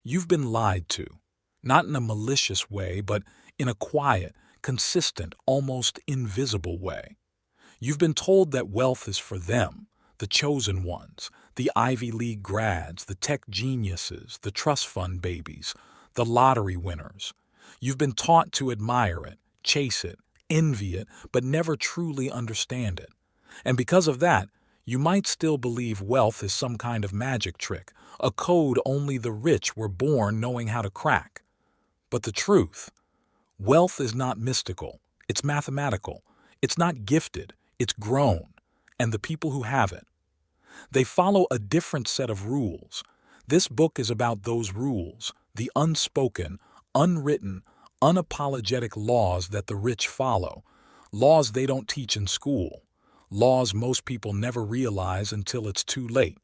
You've been lied to, not in a malicious way, but in a quiet, consistent, almost invisible way. You've been told that wealth is for them, the chosen ones, the Ivy League grads, the tech geniuses, the trust fund babies, the lottery winners. You've been taught to admire it, chase it, envy it, but never truly understand it. And because of that, you might still believe wealth is some kind of magic trick, a code only the rich were born knowing how to crack. But the truth, wealth is not mystical, it's mathematical, it's not gifted, it's grown, and the people who have it, they follow a different set of rules. This book is about those rules, the unspoken, unwritten, unapologetic laws that the rich follow, laws they don't teach in school, laws most people never realize until it's too late.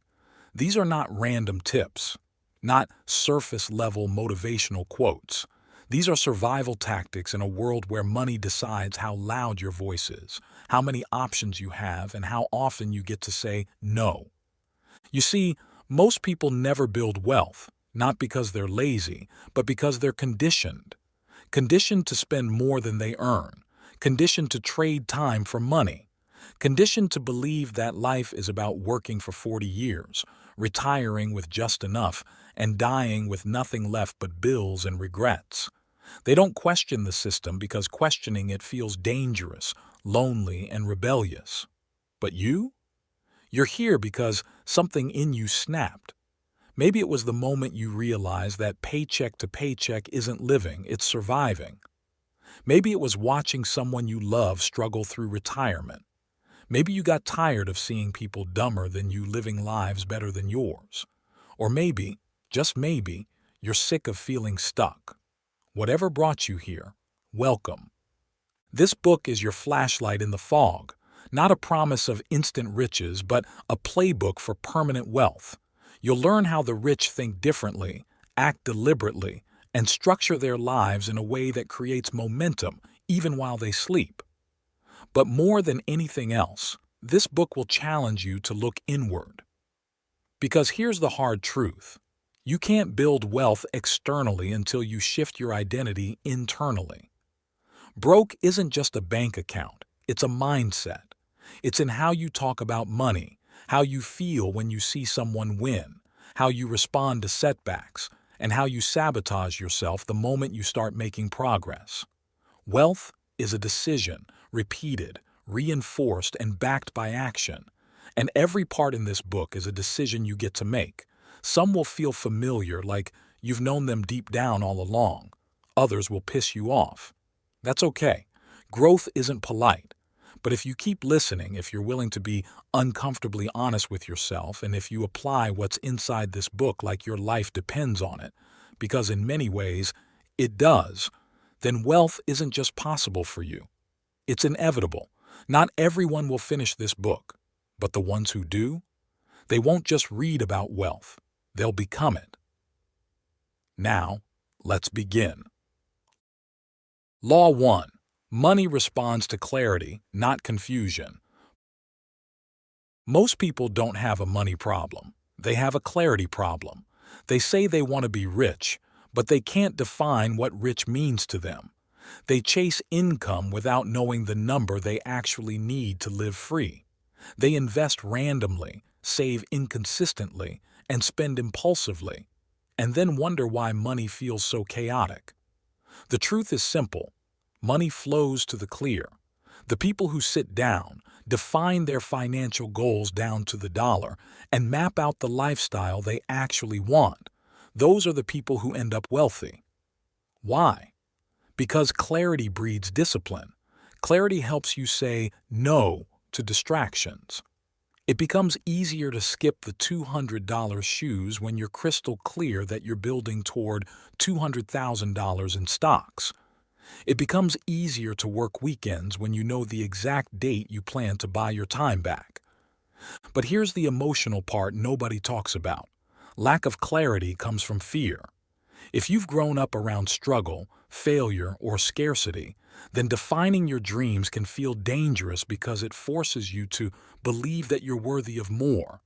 These are not random tips, not surface-level motivational quotes. These are survival tactics in a world where money decides how loud your voice is, how many options you have, and how often you get to say no. You see, most people never build wealth, not because they're lazy, but because they're conditioned. Conditioned to spend more than they earn, conditioned to trade time for money, conditioned to believe that life is about working for 40 years, retiring with just enough, and dying with nothing left but bills and regrets. They don't question the system because questioning it feels dangerous, lonely, and rebellious. But you? You're here because something in you snapped. Maybe it was the moment you realized that paycheck to paycheck isn't living, it's surviving. Maybe it was watching someone you love struggle through retirement. Maybe you got tired of seeing people dumber than you living lives better than yours. Or maybe, just maybe, you're sick of feeling stuck. Whatever brought you here, welcome. This book is your flashlight in the fog, not a promise of instant riches, but a playbook for permanent wealth. You'll learn how the rich think differently, act deliberately, and structure their lives in a way that creates momentum even while they sleep. But more than anything else, this book will challenge you to look inward. Because here's the hard truth. You can't build wealth externally until you shift your identity internally. Broke isn't just a bank account, it's a mindset. It's in how you talk about money, how you feel when you see someone win, how you respond to setbacks, and how you sabotage yourself the moment you start making progress. Wealth is a decision, repeated, reinforced, and backed by action. And every part in this book is a decision you get to make. Some will feel familiar, like you've known them deep down all along. Others will piss you off. That's okay. Growth isn't polite. But if you keep listening, if you're willing to be uncomfortably honest with yourself, and if you apply what's inside this book like your life depends on it, because in many ways it does, then wealth isn't just possible for you. It's inevitable. Not everyone will finish this book, but the ones who do, they won't just read about wealth, they'll become it. Now, let's begin. Law 1. Money responds to clarity, not confusion. Most people don't have a money problem. They have a clarity problem. They say they want to be rich, but they can't define what rich means to them. They chase income without knowing the number they actually need to live free. They invest randomly, save inconsistently, and spend impulsively, and then wonder why money feels so chaotic. The truth is simple. Money flows to the clear. The people who sit down, define their financial goals down to the dollar, and map out the lifestyle they actually want, those are the people who end up wealthy. Why? Because clarity breeds discipline. Clarity helps you say no to distractions. It becomes easier to skip the $200 shoes when you're crystal clear that you're building toward $200,000 in stocks. It becomes easier to work weekends when you know the exact date you plan to buy your time back. But here's the emotional part nobody talks about. Lack of clarity comes from fear. If you've grown up around struggle, failure, or scarcity, then defining your dreams can feel dangerous because it forces you to believe that you're worthy of more,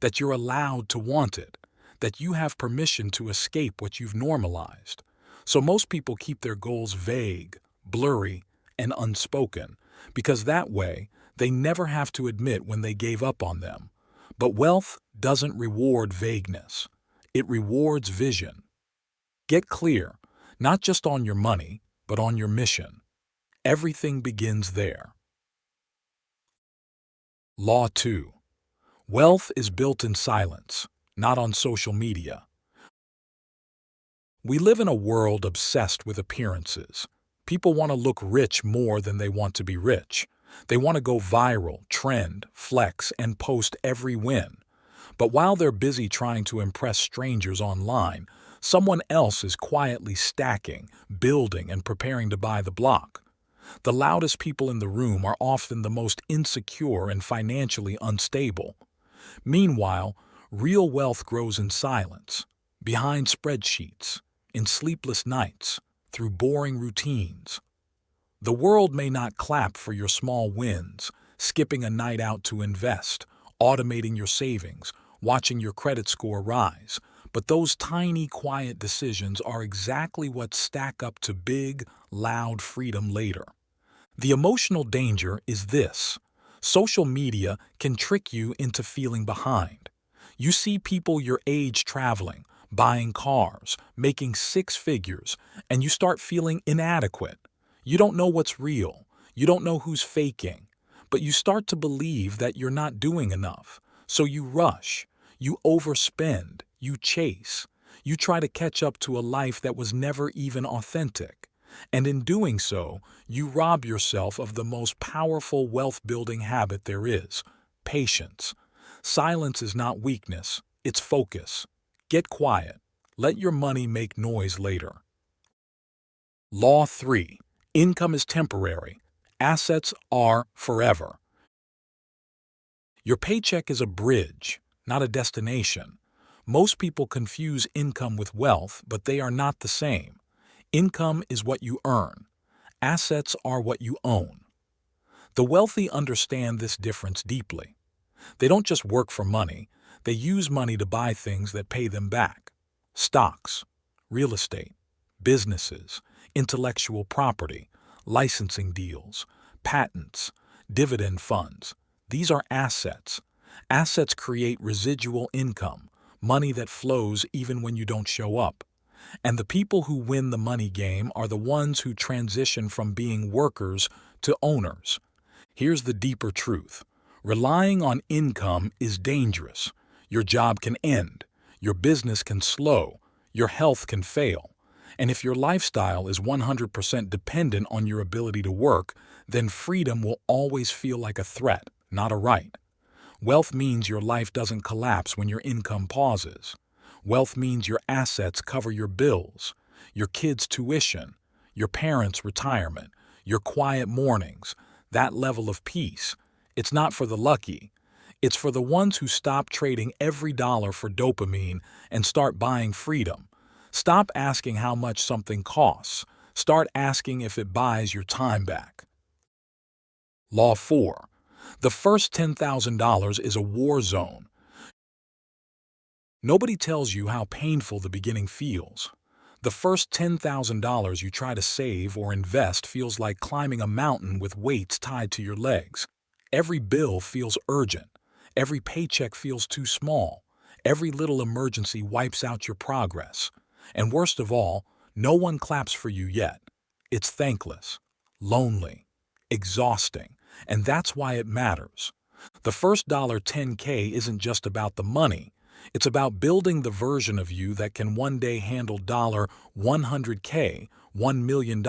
that you're allowed to want it, that you have permission to escape what you've normalized. So most people keep their goals vague, blurry, and unspoken, because that way they never have to admit when they gave up on them. But wealth doesn't reward vagueness. It rewards vision. Get clear, not just on your money, but on your mission. Everything begins there. Law 2. Wealth is built in silence, not on social media. We live in a world obsessed with appearances. People want to look rich more than they want to be rich. They want to go viral, trend, flex, and post every win. But while they're busy trying to impress strangers online, someone else is quietly stacking, building, and preparing to buy the block. The loudest people in the room are often the most insecure and financially unstable. Meanwhile, real wealth grows in silence, behind spreadsheets, in sleepless nights, through boring routines. The world may not clap for your small wins, skipping a night out to invest, automating your savings, watching your credit score rise, but those tiny, quiet decisions are exactly what stack up to big, loud freedom later. The emotional danger is this: social media can trick you into feeling behind. You see people your age traveling, buying cars, making six figures, and you start feeling inadequate. You don't know what's real. You don't know who's faking. But you start to believe that you're not doing enough. So you rush. You overspend. You chase. You try to catch up to a life that was never even authentic. And in doing so, you rob yourself of the most powerful wealth-building habit there is: patience. Silence is not weakness, it's focus. Get quiet. Let your money make noise later. Law 3. Income is temporary. Assets are forever. Your paycheck is a bridge, not a destination. Most people confuse income with wealth, but they are not the same. Income is what you earn. Assets are what you own. The wealthy understand this difference deeply. They don't just work for money, they use money to buy things that pay them back. Stocks, real estate, businesses, intellectual property, licensing deals, patents, dividend funds. These are assets. Assets create residual income, money that flows even when you don't show up. And the people who win the money game are the ones who transition from being workers to owners. Here's the deeper truth: relying on income is dangerous. Your job can end, your business can slow, your health can fail. And if your lifestyle is 100% dependent on your ability to work, then freedom will always feel like a threat, not a right. Wealth means your life doesn't collapse when your income pauses. Wealth means your assets cover your bills, your kids' tuition, your parents' retirement, your quiet mornings, that level of peace. It's not for the lucky. It's for the ones who stop trading every dollar for dopamine and start buying freedom. Stop asking how much something costs. Start asking if it buys your time back. Law 4. The first $10,000 is a war zone. Nobody tells you how painful the beginning feels. The first $10,000 you try to save or invest feels like climbing a mountain with weights tied to your legs. Every bill feels urgent. Every paycheck feels too small. Every little emergency wipes out your progress. And worst of all, no one claps for you yet. It's thankless, lonely, exhausting, and that's why it matters. The first $10K isn't just about the money. It's about building the version of you that can one day handle $100K, $1 million,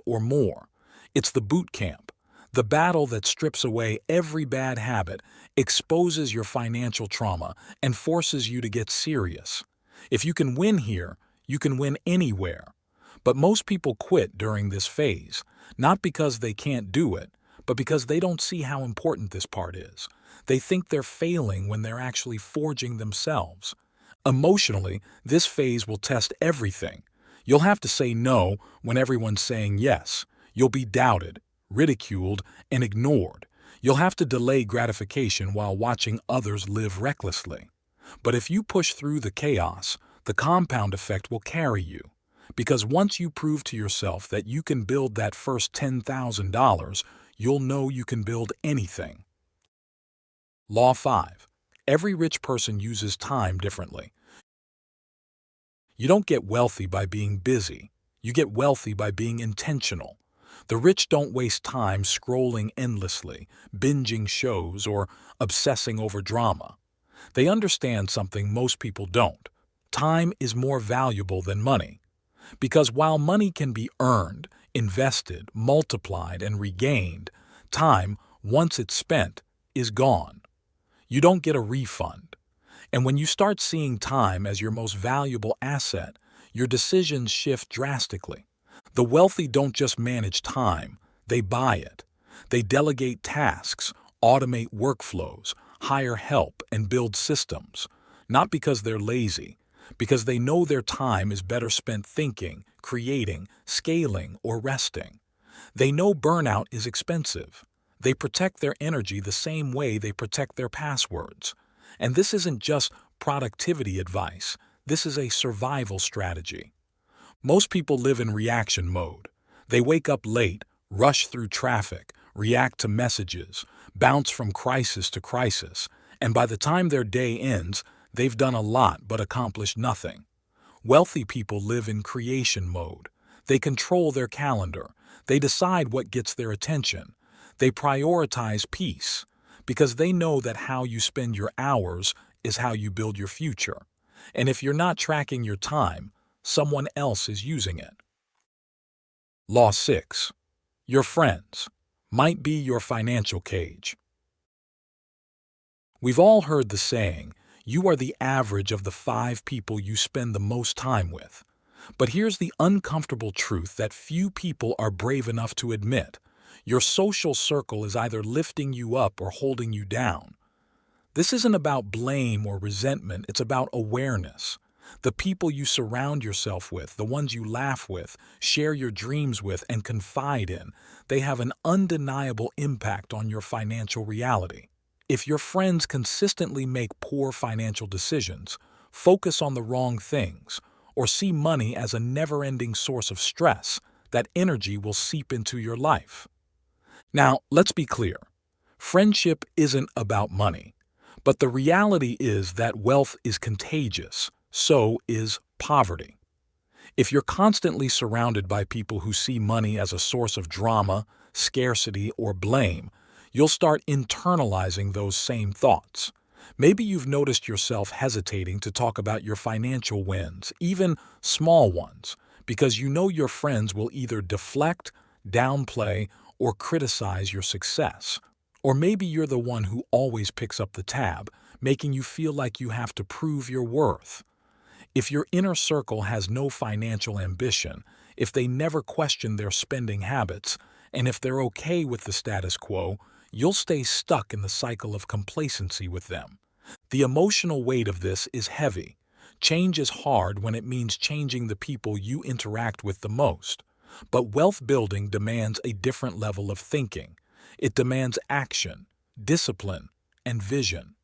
or more. It's the boot camp, the battle that strips away every bad habit, exposes your financial trauma, and forces you to get serious. If you can win here, you can win anywhere. But most people quit during this phase, not because they can't do it, but because they don't see how important this part is. They think they're failing when they're actually forging themselves. Emotionally, this phase will test everything. You'll have to say no when everyone's saying yes. You'll be doubted, ridiculed, and ignored. You'll have to delay gratification while watching others live recklessly. But if you push through the chaos, the compound effect will carry you. Because once you prove to yourself that you can build that first $10,000, you'll know you can build anything. Law 5. Every rich person uses time differently. You don't get wealthy by being busy. You get wealthy by being intentional. The rich don't waste time scrolling endlessly, binging shows, or obsessing over drama. They understand something most people don't. Time is more valuable than money. Because while money can be earned, invested, multiplied, and regained, time, once it's spent, is gone. You don't get a refund. And when you start seeing time as your most valuable asset, your decisions shift drastically. The wealthy don't just manage time, they buy it. They delegate tasks, automate workflows, hire help, and build systems. Not because they're lazy, because they know their time is better spent thinking, creating, scaling, or resting. They know burnout is expensive. They protect their energy the same way they protect their passwords. And this isn't just productivity advice, this is a survival strategy. Most people live in reaction mode. They wake up late, rush through traffic, react to messages, bounce from crisis to crisis, and by the time their day ends, they've done a lot but accomplished nothing. Wealthy people live in creation mode. They control their calendar. They decide what gets their attention. They prioritize peace because they know that how you spend your hours is how you build your future. And if you're not tracking your time, someone else is using it. Law 6. Your friends might be your financial cage. We've all heard the saying, you are the average of the 5 people you spend the most time with. But here's the uncomfortable truth that few people are brave enough to admit. Your social circle is either lifting you up or holding you down. This isn't about blame or resentment, it's about awareness. The people you surround yourself with, the ones you laugh with, share your dreams with, and confide in, they have an undeniable impact on your financial reality. If your friends consistently make poor financial decisions, focus on the wrong things, or see money as a never-ending source of stress, that energy will seep into your life. Now, let's be clear. Friendship isn't about money. But the reality is that wealth is contagious, so is poverty. If you're constantly surrounded by people who see money as a source of drama, scarcity, or blame, you'll start internalizing those same thoughts. Maybe you've noticed yourself hesitating to talk about your financial wins, even small ones, because you know your friends will either deflect, downplay, or criticize your success. Or maybe you're the one who always picks up the tab, making you feel like you have to prove your worth. If your inner circle has no financial ambition, if they never question their spending habits, and if they're okay with the status quo, you'll stay stuck in the cycle of complacency with them. The emotional weight of this is heavy. Change is hard when it means changing the people you interact with the most. But wealth building demands a different level of thinking. It demands action, discipline, and vision.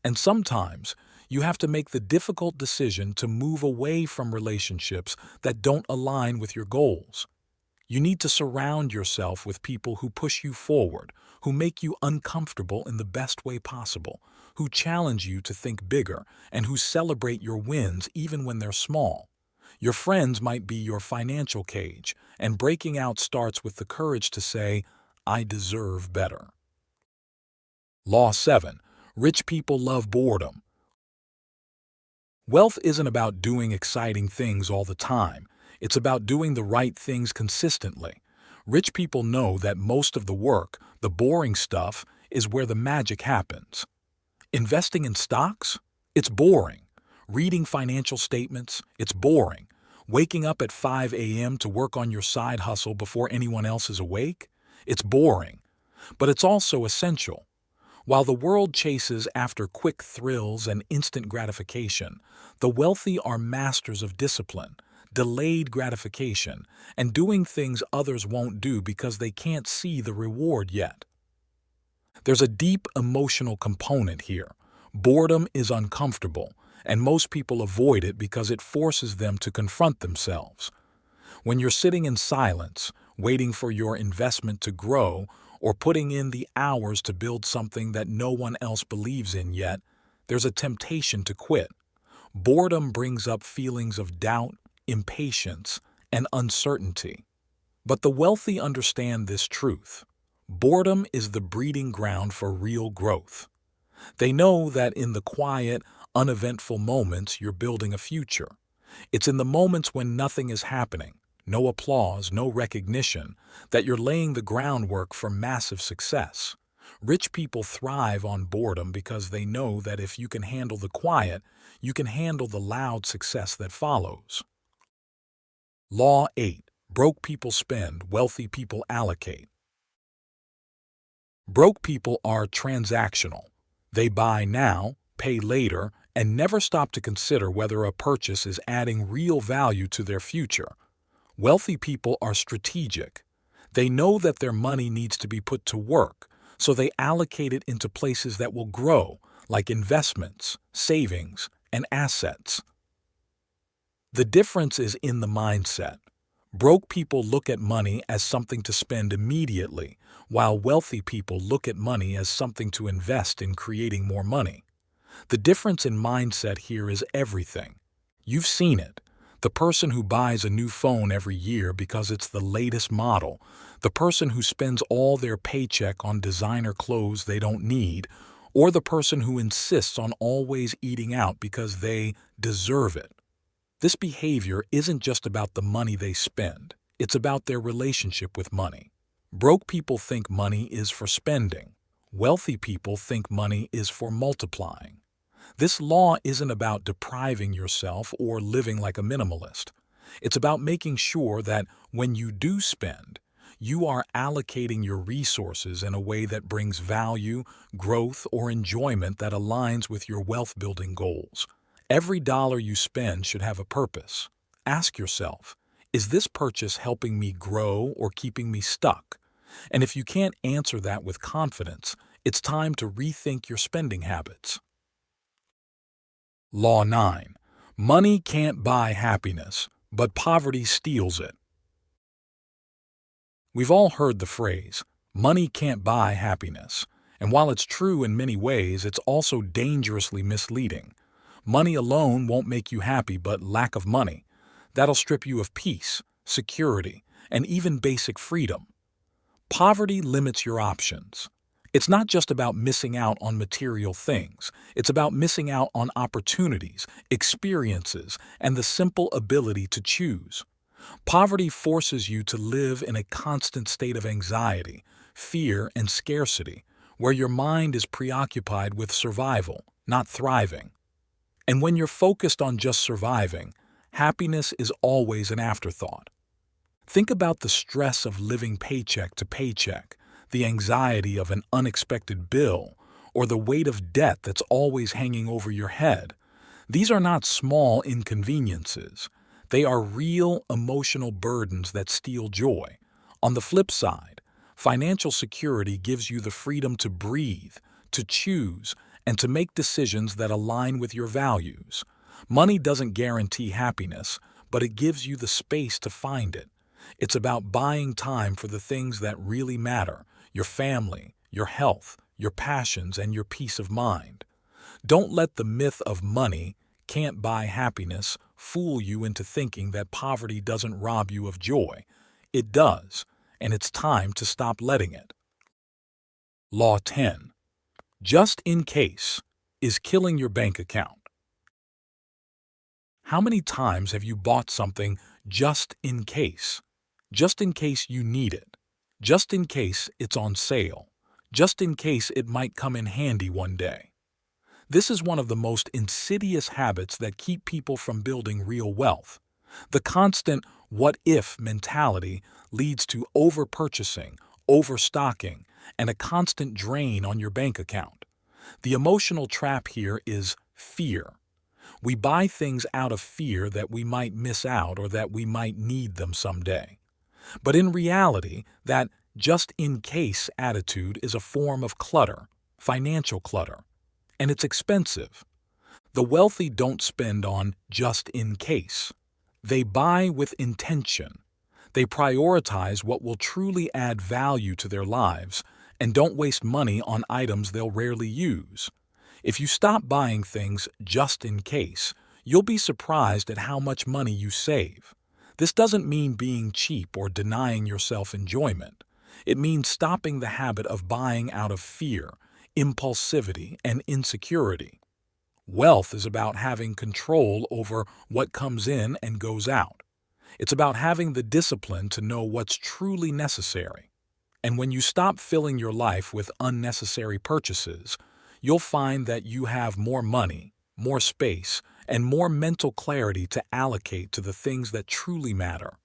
And sometimes, you have to make the difficult decision to move away from relationships that don't align with your goals. You need to surround yourself with people who push you forward, who make you uncomfortable in the best way possible, who challenge you to think bigger, and who celebrate your wins even when they're small. Your friends might be your financial cage, and breaking out starts with the courage to say, I deserve better. Law 7. Rich people love boredom. Wealth isn't about doing exciting things all the time. It's about doing the right things consistently. Rich people know that most of the work, the boring stuff, is where the magic happens. Investing in stocks? It's boring. Reading financial statements? It's boring. Waking up at 5 a.m. to work on your side hustle before anyone else is awake? It's boring. But it's also essential. While the world chases after quick thrills and instant gratification, the wealthy are masters of discipline, delayed gratification, and doing things others won't do because they can't see the reward yet. There's a deep emotional component here. Boredom is uncomfortable, and most people avoid it because it forces them to confront themselves. When you're sitting in silence, waiting for your investment to grow, or putting in the hours to build something that no one else believes in yet, there's a temptation to quit. Boredom brings up feelings of doubt, impatience, and uncertainty. But the wealthy understand this truth. Boredom is the breeding ground for real growth. They know that in the quiet, uneventful moments you're building a future. It's in the moments when nothing is happening, no applause, no recognition, that you're laying the groundwork for massive success. Rich people thrive on boredom because they know that if you can handle the quiet, you can handle the loud success that follows. Law 8. Broke people spend, wealthy people allocate. Broke people are transactional. They buy now, pay later, and never stop to consider whether a purchase is adding real value to their future. Wealthy people are strategic. They know that their money needs to be put to work, so they allocate it into places that will grow, like investments, savings, and assets. The difference is in the mindset. Broke people look at money as something to spend immediately, while wealthy people look at money as something to invest in creating more money. The difference in mindset here is everything. You've seen it. The person who buys a new phone every year because it's the latest model, the person who spends all their paycheck on designer clothes they don't need, or the person who insists on always eating out because they deserve it. This behavior isn't just about the money they spend, it's about their relationship with money. Broke people think money is for spending. Wealthy people think money is for multiplying. This law isn't about depriving yourself or living like a minimalist. It's about making sure that when you do spend, you are allocating your resources in a way that brings value, growth, or enjoyment that aligns with your wealth-building goals. Every dollar you spend should have a purpose. Ask yourself, is this purchase helping me grow or keeping me stuck? And if you can't answer that with confidence, it's time to rethink your spending habits. Law 9. Money can't buy happiness, but poverty steals it. We've all heard the phrase, money can't buy happiness. And while it's true in many ways, it's also dangerously misleading. Money alone won't make you happy, but lack of money, that'll strip you of peace, security, and even basic freedom. Poverty limits your options. It's not just about missing out on material things. It's about missing out on opportunities, experiences, and the simple ability to choose. Poverty forces you to live in a constant state of anxiety, fear, and scarcity, where your mind is preoccupied with survival, not thriving. And when you're focused on just surviving, happiness is always an afterthought. Think about the stress of living paycheck to paycheck, the anxiety of an unexpected bill, or the weight of debt that's always hanging over your head. These are not small inconveniences. They are real emotional burdens that steal joy. On the flip side, financial security gives you the freedom to breathe, to choose, and to make decisions that align with your values. Money doesn't guarantee happiness, but it gives you the space to find it. It's about buying time for the things that really matter, your family, your health, your passions, and your peace of mind. Don't let the myth of money can't buy happiness fool you into thinking that poverty doesn't rob you of joy. It does, and it's time to stop letting it. Law 10. Just in case is killing your bank account. How many times have you bought something just in case? Just in case you need it. Just in case it's on sale. Just in case it might come in handy one day. This is one of the most insidious habits that keep people from building real wealth. The constant what-if mentality leads to over-purchasing, overstocking, and a constant drain on your bank account. The emotional trap here is fear. We buy things out of fear that we might miss out or that we might need them someday. But in reality, that just-in-case attitude is a form of clutter, financial clutter. And it's expensive. The wealthy don't spend on just in case. They buy with intention. They prioritize what will truly add value to their lives and don't waste money on items they'll rarely use. If you stop buying things just in case, you'll be surprised at how much money you save. This doesn't mean being cheap or denying yourself enjoyment. It means stopping the habit of buying out of fear, impulsivity, and insecurity. Wealth is about having control over what comes in and goes out. It's about having the discipline to know what's truly necessary. And when you stop filling your life with unnecessary purchases, you'll find that you have more money, more space, and more mental clarity to allocate to the things that truly matter.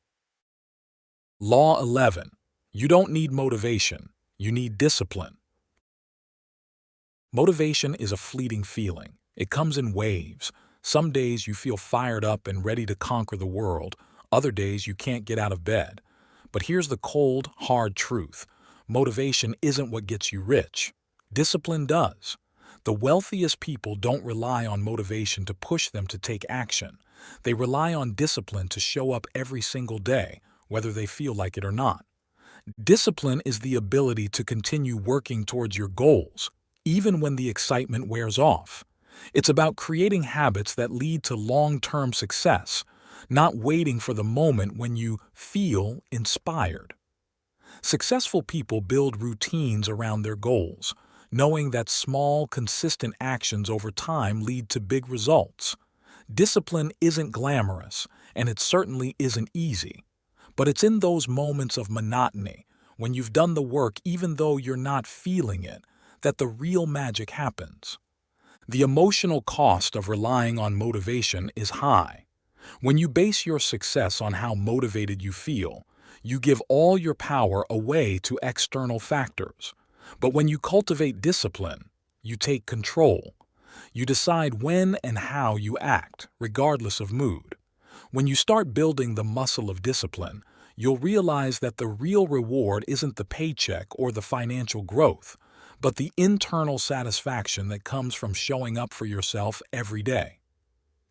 Law 11. You don't need motivation, you need discipline. Motivation is a fleeting feeling. It comes in waves. Some days you feel fired up and ready to conquer the world. Other days you can't get out of bed. But here's the cold, hard truth. Motivation isn't what gets you rich. Discipline does. The wealthiest people don't rely on motivation to push them to take action. They rely on discipline to show up every single day, whether they feel like it or not. Discipline is the ability to continue working towards your goals, even when the excitement wears off. It's about creating habits that lead to long-term success, not waiting for the moment when you feel inspired. Successful people build routines around their goals, knowing that small, consistent actions over time lead to big results. Discipline isn't glamorous, and it certainly isn't easy. But it's in those moments of monotony, when you've done the work even though you're not feeling it, that the real magic happens. The emotional cost of relying on motivation is high. When you base your success on how motivated you feel, you give all your power away to external factors. But when you cultivate discipline, you take control. You decide when and how you act, regardless of mood. When you start building the muscle of discipline, you'll realize that the real reward isn't the paycheck or the financial growth, but the internal satisfaction that comes from showing up for yourself every day.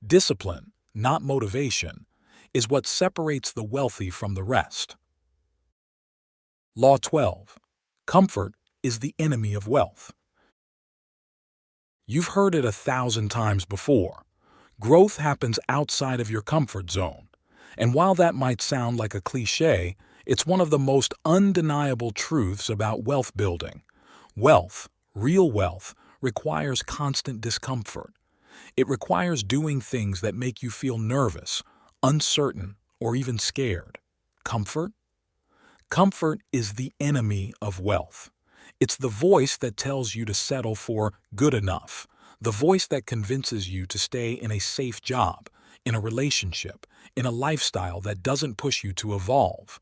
Discipline, not motivation, is what separates the wealthy from the rest. Law 12. Comfort is the enemy of wealth. You've heard it 1,000 times before. Growth happens outside of your comfort zone. And while that might sound like a cliché, it's one of the most undeniable truths about wealth building. Wealth, real wealth, requires constant discomfort. It requires doing things that make you feel nervous, uncertain, or even scared. Comfort? Comfort is the enemy of wealth. It's the voice that tells you to settle for good enough, the voice that convinces you to stay in a safe job, in a relationship, in a lifestyle that doesn't push you to evolve.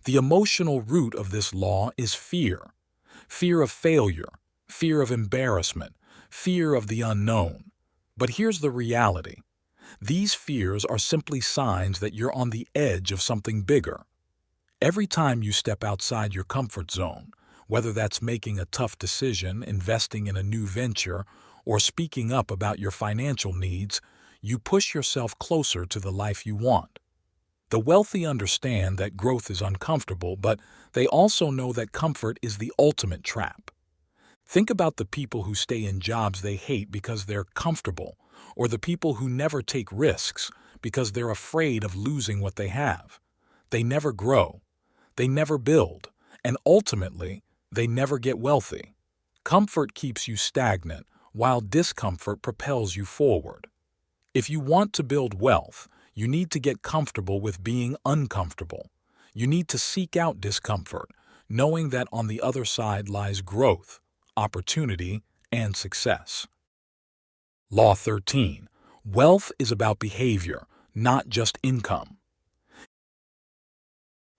The emotional root of this law is fear. Fear of failure, fear of embarrassment, fear of the unknown. But here's the reality. These fears are simply signs that you're on the edge of something bigger. Every time you step outside your comfort zone, whether that's making a tough decision, investing in a new venture, or speaking up about your financial needs, you push yourself closer to the life you want. The wealthy understand that growth is uncomfortable, but they also know that comfort is the ultimate trap. Think about the people who stay in jobs they hate because they're comfortable, or the people who never take risks because they're afraid of losing what they have. They never grow, they never build, and ultimately, they never get wealthy. Comfort keeps you stagnant, while discomfort propels you forward. If you want to build wealth, you need to get comfortable with being uncomfortable. You need to seek out discomfort, knowing that on the other side lies growth, opportunity, and success. Law 13. Wealth is about behavior, not just income.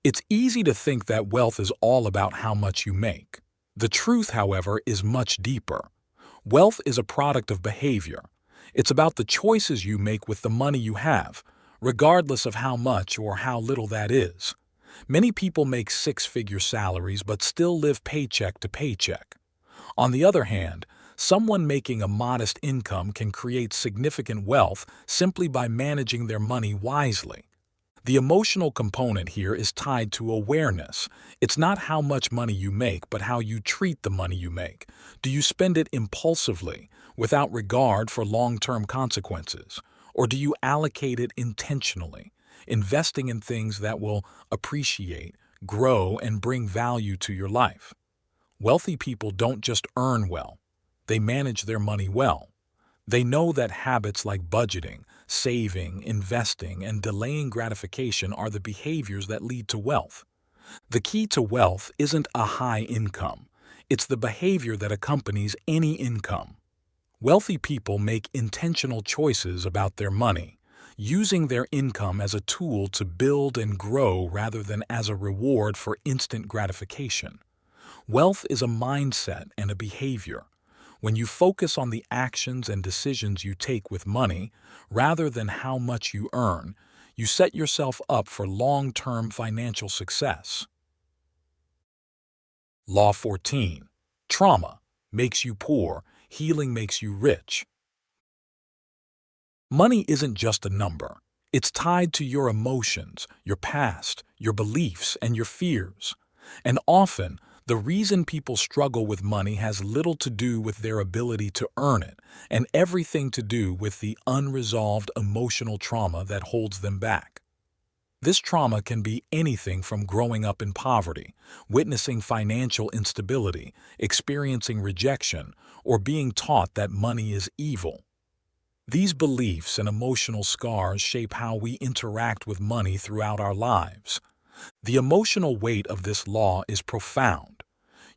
It's easy to think that wealth is all about how much you make. The truth, however, is much deeper. Wealth is a product of behavior. It's about the choices you make with the money you have, regardless of how much or how little that is. Many people make six-figure salaries but still live paycheck to paycheck. On the other hand, Someone making a modest income can create significant wealth simply by managing their money wisely. The emotional component here is tied to awareness. It's not how much money you make, but how you treat the money you make. Do you spend it impulsively, without regard for long-term consequences? Or do you allocate it intentionally, investing in things that will appreciate, grow, and bring value to your life? Wealthy people don't just earn well, they manage their money well. They know that habits like budgeting, saving, investing, and delaying gratification are the behaviors that lead to wealth. The key to wealth isn't a high income. It's the behavior that accompanies any income. Wealthy people make intentional choices about their money, using their income as a tool to build and grow rather than as a reward for instant gratification. Wealth is a mindset and a behavior. When you focus on the actions and decisions you take with money, rather than how much you earn, you set yourself up for long-term financial success. Law 14. Trauma makes you poor, healing makes you rich. Money isn't just a number. It's tied to your emotions, your past, your beliefs, and your fears. And often, the reason people struggle with money has little to do with their ability to earn it, and everything to do with the unresolved emotional trauma that holds them back. This trauma can be anything from growing up in poverty, witnessing financial instability, experiencing rejection, or being taught that money is evil. These beliefs and emotional scars shape how we interact with money throughout our lives. The emotional weight of this law is profound.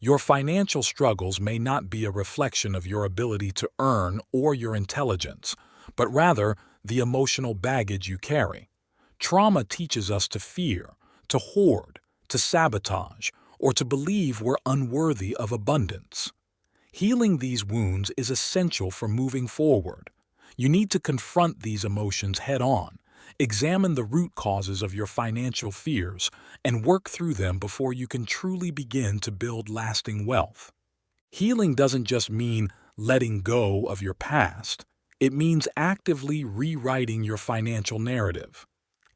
Your financial struggles may not be a reflection of your ability to earn or your intelligence, but rather the emotional baggage you carry. Trauma teaches us to fear, to hoard, to sabotage, or to believe we're unworthy of abundance. Healing these wounds is essential for moving forward. You need to confront these emotions head-on, examine the root causes of your financial fears, and work through them before you can truly begin to build lasting wealth. Healing doesn't just mean letting go of your past. It means actively rewriting your financial narrative.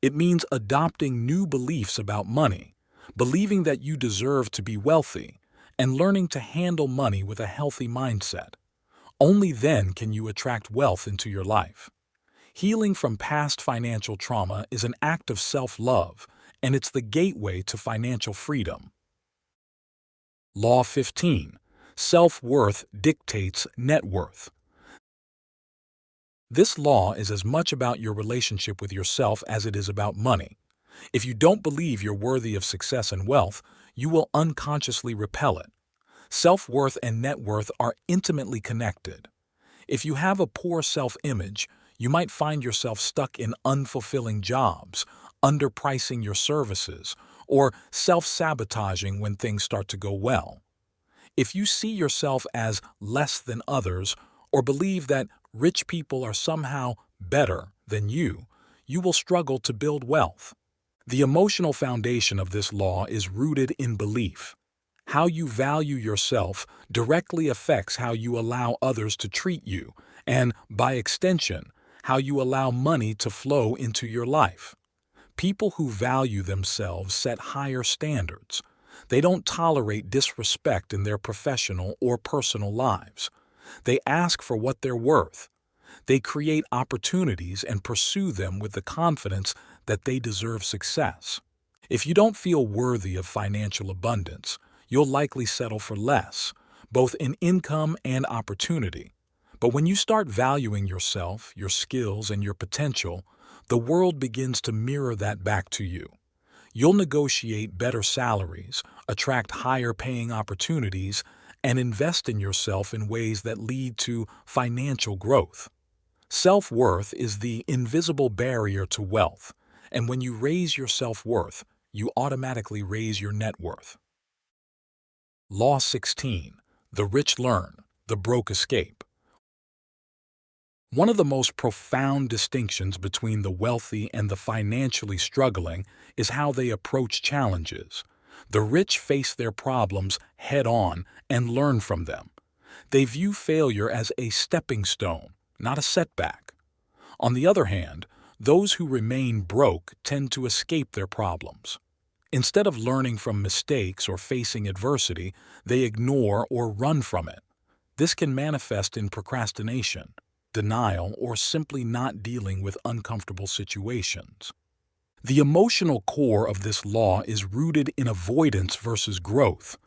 It means adopting new beliefs about money, believing that you deserve to be wealthy, and learning to handle money with a healthy mindset. Only then can you attract wealth into your life. Healing from past financial trauma is an act of self-love, and it's the gateway to financial freedom. Law 15. Self-worth dictates net worth. This law is as much about your relationship with yourself as it is about money. If you don't believe you're worthy of success and wealth, you will unconsciously repel it. Self-worth and net worth are intimately connected. If you have a poor self-image, you might find yourself stuck in unfulfilling jobs, underpricing your services, or self-sabotaging when things start to go well. If you see yourself as less than others, or believe that rich people are somehow better than you will struggle to build wealth. The emotional foundation of this law is rooted in belief. How you value yourself directly affects how you allow others to treat you, and, by extension, how you allow money to flow into your life. People who value themselves set higher standards. They don't tolerate disrespect in their professional or personal lives. They ask for what they're worth. They create opportunities and pursue them with the confidence that they deserve success. If you don't feel worthy of financial abundance, you'll likely settle for less, both in income and opportunity. But when you start valuing yourself, your skills, and your potential, the world begins to mirror that back to you. You'll negotiate better salaries, attract higher-paying opportunities, and invest in yourself in ways that lead to financial growth. Self-worth is the invisible barrier to wealth, and when you raise your self-worth, you automatically raise your net worth. Law 16. The rich learn, the broke escape. One of the most profound distinctions between the wealthy and the financially struggling is how they approach challenges. The rich face their problems head-on and learn from them. They view failure as a stepping stone, not a setback. On the other hand, those who remain broke tend to escape their problems. Instead of learning from mistakes or facing adversity, they ignore or run from it. This can manifest in procrastination, denial, or simply not dealing with uncomfortable situations. The emotional core of this law is rooted in avoidance versus growth.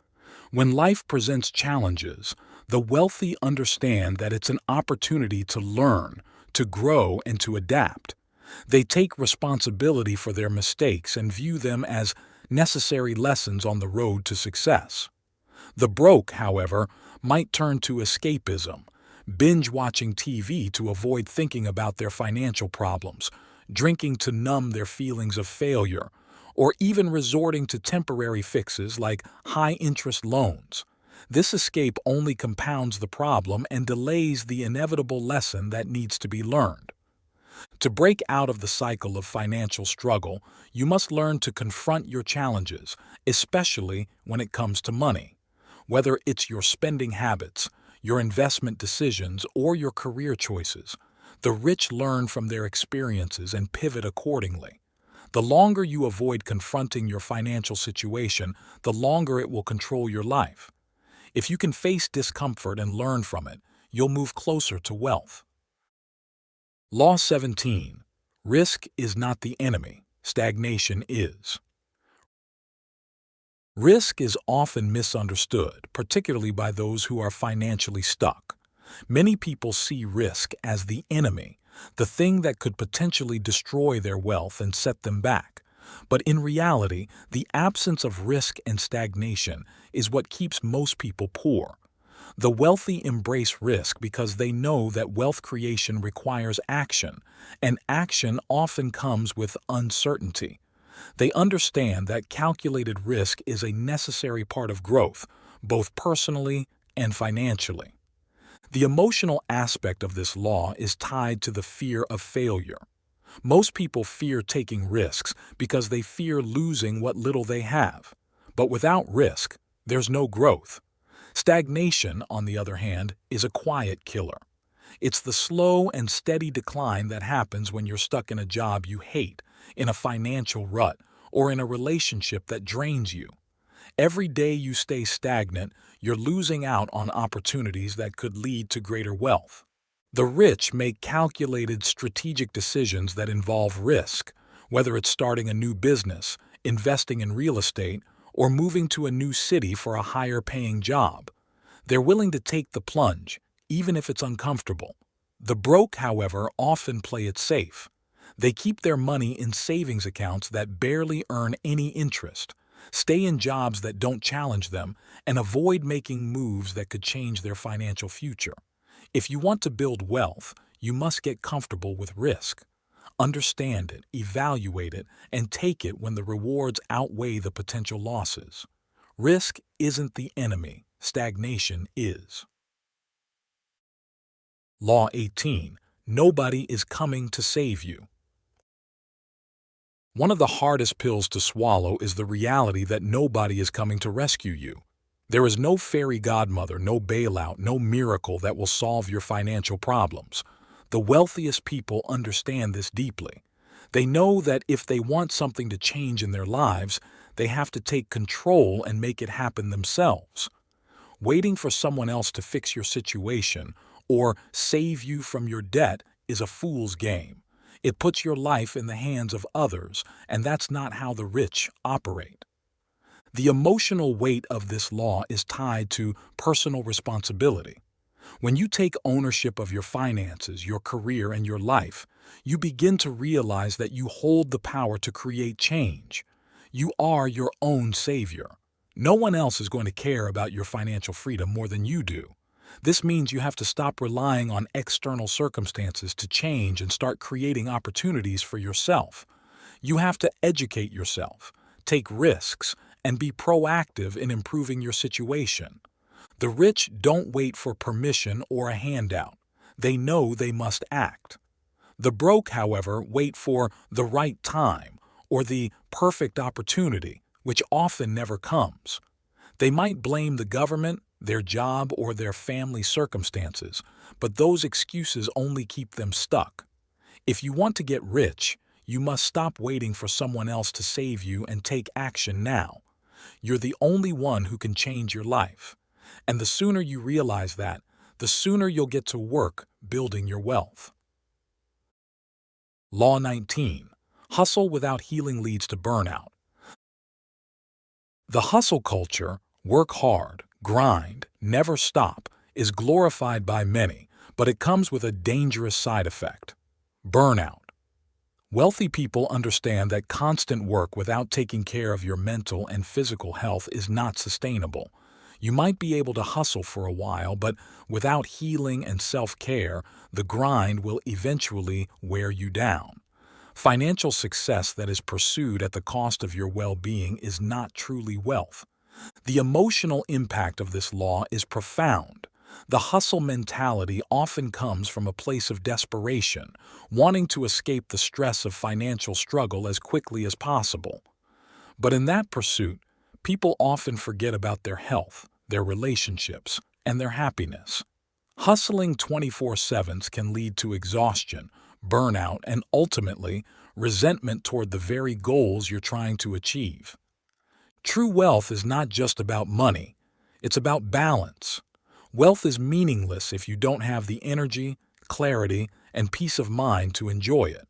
When life presents challenges, the wealthy understand that it's an opportunity to learn, to grow, and to adapt. They take responsibility for their mistakes and view them as necessary lessons on the road to success. The broke, however, might turn to escapism, binge watching TV to avoid thinking about their financial problems, drinking to numb their feelings of failure, or even resorting to temporary fixes like high-interest loans. This escape only compounds the problem and delays the inevitable lesson that needs to be learned. To break out of the cycle of financial struggle, you must learn to confront your challenges, especially when it comes to money. Whether it's your spending habits, your investment decisions, or your career choices, the rich learn from their experiences and pivot accordingly. The longer you avoid confronting your financial situation, the longer it will control your life. If you can face discomfort and learn from it, you'll move closer to wealth. Law 17. Risk is not the enemy, stagnation is. Risk is often misunderstood, particularly by those who are financially stuck. Many people see risk as the enemy, the thing that could potentially destroy their wealth and set them back. But in reality, the absence of risk and stagnation is what keeps most people poor. The wealthy embrace risk because they know that wealth creation requires action, and action often comes with uncertainty. They understand that calculated risk is a necessary part of growth, both personally and financially. The emotional aspect of this law is tied to the fear of failure. Most people fear taking risks because they fear losing what little they have. But without risk, there's no growth. Stagnation, on the other hand, is a quiet killer. It's the slow and steady decline that happens when you're stuck in a job you hate, in a financial rut, or in a relationship that drains you. Every day you stay stagnant, you're losing out on opportunities that could lead to greater wealth. The rich make calculated, strategic decisions that involve risk, whether it's starting a new business, investing in real estate, or moving to a new city for a higher-paying job. They're willing to take the plunge, even if it's uncomfortable. The broke, however, often play it safe. They keep their money in savings accounts that barely earn any interest, stay in jobs that don't challenge them, and avoid making moves that could change their financial future. If you want to build wealth, you must get comfortable with risk. Understand it, evaluate it, and take it when the rewards outweigh the potential losses. Risk isn't the enemy, stagnation is. Law 18. Nobody is coming to save you. One of the hardest pills to swallow is the reality that nobody is coming to rescue you. There is no fairy godmother, no bailout, no miracle that will solve your financial problems. The wealthiest people understand this deeply. They know that if they want something to change in their lives, they have to take control and make it happen themselves. Waiting for someone else to fix your situation or save you from your debt is a fool's game. It puts your life in the hands of others, and that's not how the rich operate. The emotional weight of this law is tied to personal responsibility. When you take ownership of your finances, your career, and your life, you begin to realize that you hold the power to create change. You are your own savior. No one else is going to care about your financial freedom more than you do. This means you have to stop relying on external circumstances to change and start creating opportunities for yourself. You have to educate yourself, take risks, and be proactive in improving your situation. The rich don't wait for permission or a handout. They know they must act. The broke, however, wait for the right time or the perfect opportunity, which often never comes. They might blame the government, their job, or their family circumstances, but those excuses only keep them stuck. If you want to get rich, you must stop waiting for someone else to save you and take action now. You're the only one who can change your life. And the sooner you realize that, the sooner you'll get to work building your wealth. Law 19. Hustle without healing leads to burnout. The hustle culture, work hard, grind, never stop, is glorified by many, but it comes with a dangerous side effect: burnout. Wealthy people understand that constant work without taking care of your mental and physical health is not sustainable. You might be able to hustle for a while, but without healing and self-care, the grind will eventually wear you down. Financial success that is pursued at the cost of your well-being is not truly wealth. The emotional impact of this law is profound. The hustle mentality often comes from a place of desperation, wanting to escape the stress of financial struggle as quickly as possible. But in that pursuit, people often forget about their health, their relationships, and their happiness. Hustling 24/7 can lead to exhaustion, burnout, and ultimately, resentment toward the very goals you're trying to achieve. True wealth is not just about money, it's about balance. Wealth is meaningless if you don't have the energy, clarity, and peace of mind to enjoy it.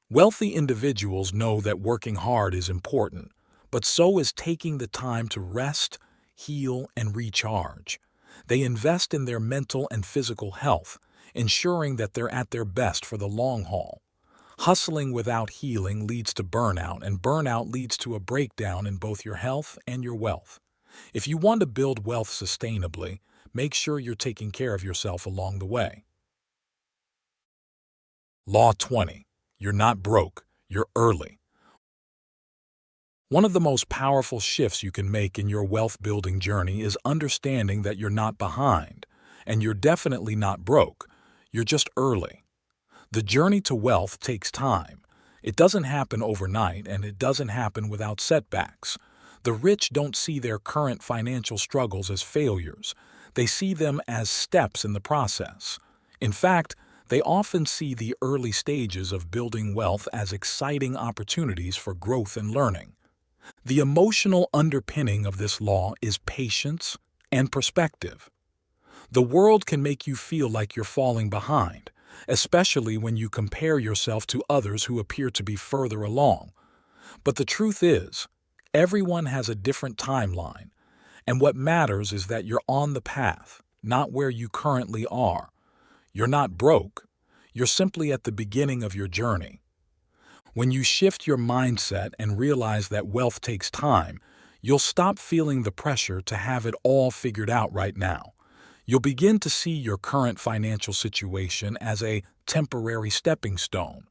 Wealthy individuals know that working hard is important, but so is taking the time to rest, heal, and recharge. They invest in their mental and physical health, ensuring that they're at their best for the long haul. Hustling without healing leads to burnout, and burnout leads to a breakdown in both your health and your wealth. If you want to build wealth sustainably, make sure you're taking care of yourself along the way. Law 20. You're not broke, you're early. One of the most powerful shifts you can make in your wealth-building journey is understanding that you're not behind, and you're definitely not broke. You're just early. The journey to wealth takes time. It doesn't happen overnight, and it doesn't happen without setbacks. The rich don't see their current financial struggles as failures. They see them as steps in the process. In fact, they often see the early stages of building wealth as exciting opportunities for growth and learning. The emotional underpinning of this law is patience and perspective. The world can make you feel like you're falling behind, especially when you compare yourself to others who appear to be further along. But the truth is, everyone has a different timeline, and what matters is that you're on the path, not where you currently are. You're not broke. You're simply at the beginning of your journey. When you shift your mindset and realize that wealth takes time, you'll stop feeling the pressure to have it all figured out right now. You'll begin to see your current financial situation as a temporary stepping stone.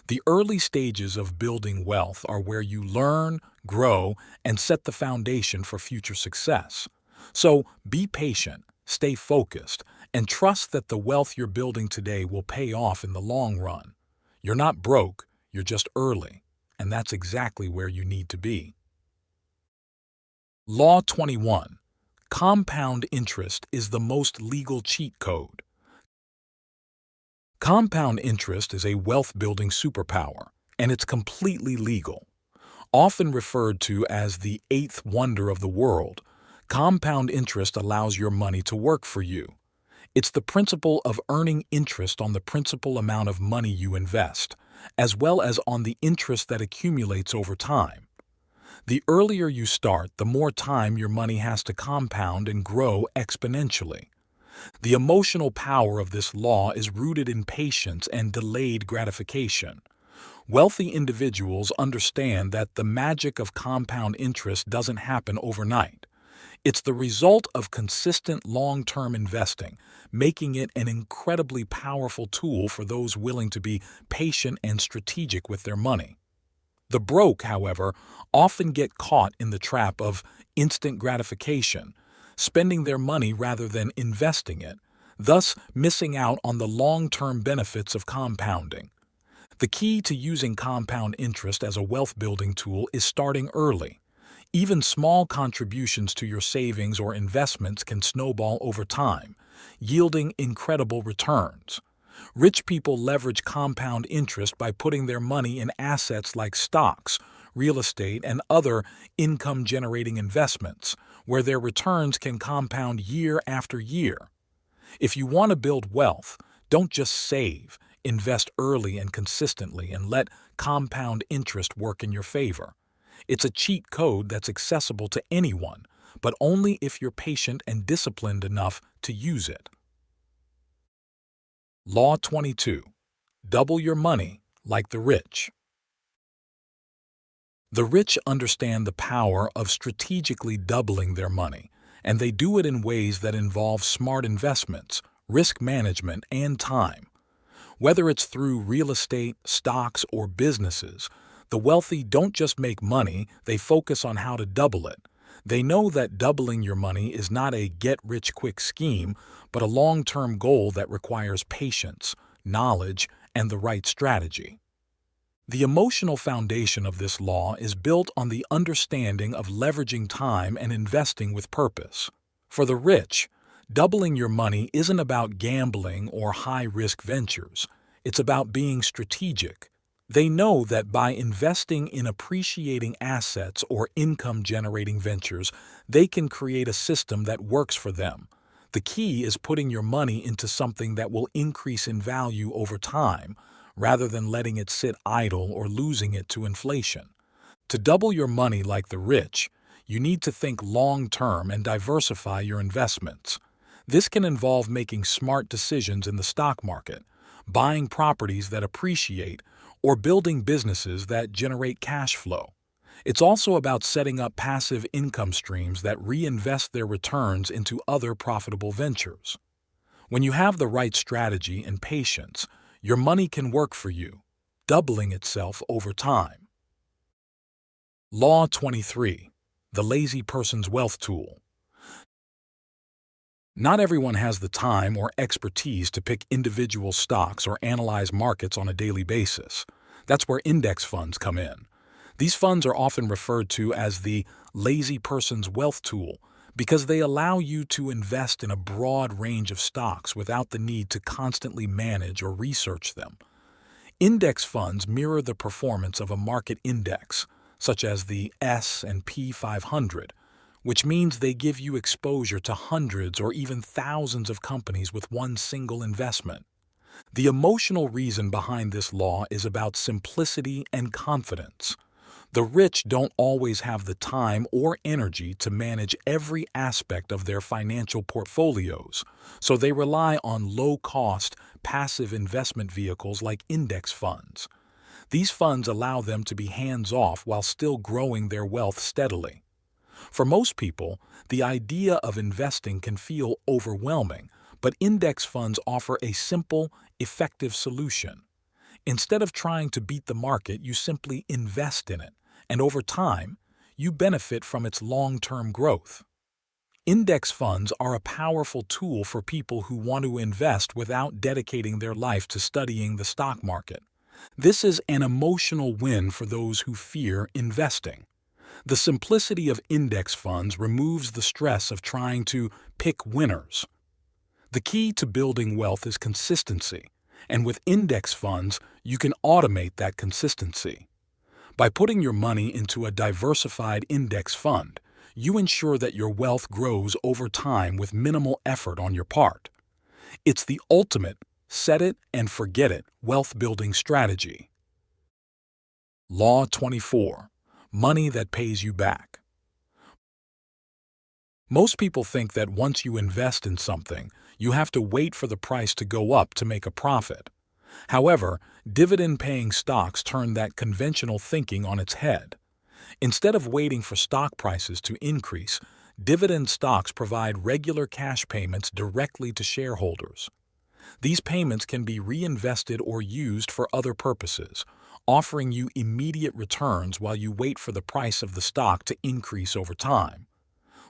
The early stages of building wealth are where you learn, grow, and set the foundation for future success. So be patient, stay focused, and trust that the wealth you're building today will pay off in the long run. You're not broke, you're just early, and that's exactly where you need to be. Law 21. Compound interest is the most legal cheat code. Compound interest is a wealth-building superpower, and it's completely legal. Often referred to as the eighth wonder of the world, compound interest allows your money to work for you. It's the principle of earning interest on the principal amount of money you invest, as well as on the interest that accumulates over time. The earlier you start, the more time your money has to compound and grow exponentially. The emotional power of this law is rooted in patience and delayed gratification. Wealthy individuals understand that the magic of compound interest doesn't happen overnight. It's the result of consistent long-term investing, making it an incredibly powerful tool for those willing to be patient and strategic with their money. The broke, however, often get caught in the trap of instant gratification, spending their money rather than investing it, thus missing out on the long-term benefits of compounding. The key to using compound interest as a wealth-building tool is starting early. Even small contributions to your savings or investments can snowball over time, yielding incredible returns. Rich people leverage compound interest by putting their money in assets like stocks, real estate, and other income-generating investments, where their returns can compound year after year. If you want to build wealth, don't just save, invest early and consistently and let compound interest work in your favor. It's a cheat code that's accessible to anyone, but only if you're patient and disciplined enough to use it. Law 22. Double your money like the rich. The rich understand the power of strategically doubling their money, and they do it in ways that involve smart investments, risk management, and time. Whether it's through real estate, stocks, or businesses, the wealthy don't just make money, they focus on how to double it. They know that doubling your money is not a get-rich-quick scheme, but a long-term goal that requires patience, knowledge, and the right strategy. The emotional foundation of this law is built on the understanding of leveraging time and investing with purpose. For the rich, doubling your money isn't about gambling or high-risk ventures. It's about being strategic. They know that by investing in appreciating assets or income-generating ventures, they can create a system that works for them. The key is putting your money into something that will increase in value over time, rather than letting it sit idle or losing it to inflation. To double your money like the rich, you need to think long-term and diversify your investments. This can involve making smart decisions in the stock market, buying properties that appreciate, or building businesses that generate cash flow. It's also about setting up passive income streams that reinvest their returns into other profitable ventures. When you have the right strategy and patience, your money can work for you, doubling itself over time. Law 23. The lazy person's wealth tool. Not everyone has the time or expertise to pick individual stocks or analyze markets on a daily basis. That's where index funds come in. These funds are often referred to as the lazy person's wealth tool because they allow you to invest in a broad range of stocks without the need to constantly manage or research them. Index funds mirror the performance of a market index, such as the S&P 500, which means they give you exposure to hundreds or even thousands of companies with one single investment. The emotional reason behind this law is about simplicity and confidence. The rich don't always have the time or energy to manage every aspect of their financial portfolios, so they rely on low-cost, passive investment vehicles like index funds. These funds allow them to be hands-off while still growing their wealth steadily. For most people, the idea of investing can feel overwhelming, but index funds offer a simple, effective solution. Instead of trying to beat the market, you simply invest in it, and over time, you benefit from its long-term growth. Index funds are a powerful tool for people who want to invest without dedicating their life to studying the stock market. This is an emotional win for those who fear investing. The simplicity of index funds removes the stress of trying to pick winners. The key to building wealth is consistency, and with index funds, you can automate that consistency. By putting your money into a diversified index fund, you ensure that your wealth grows over time with minimal effort on your part. It's the ultimate set it and forget it wealth-building strategy. Law 24. Money that pays you back. Most people think that once you invest in something, you have to wait for the price to go up to make a profit. However, dividend-paying stocks turn that conventional thinking on its head. Instead of waiting for stock prices to increase, dividend stocks provide regular cash payments directly to shareholders. These payments can be reinvested or used for other purposes, offering you immediate returns while you wait for the price of the stock to increase over time.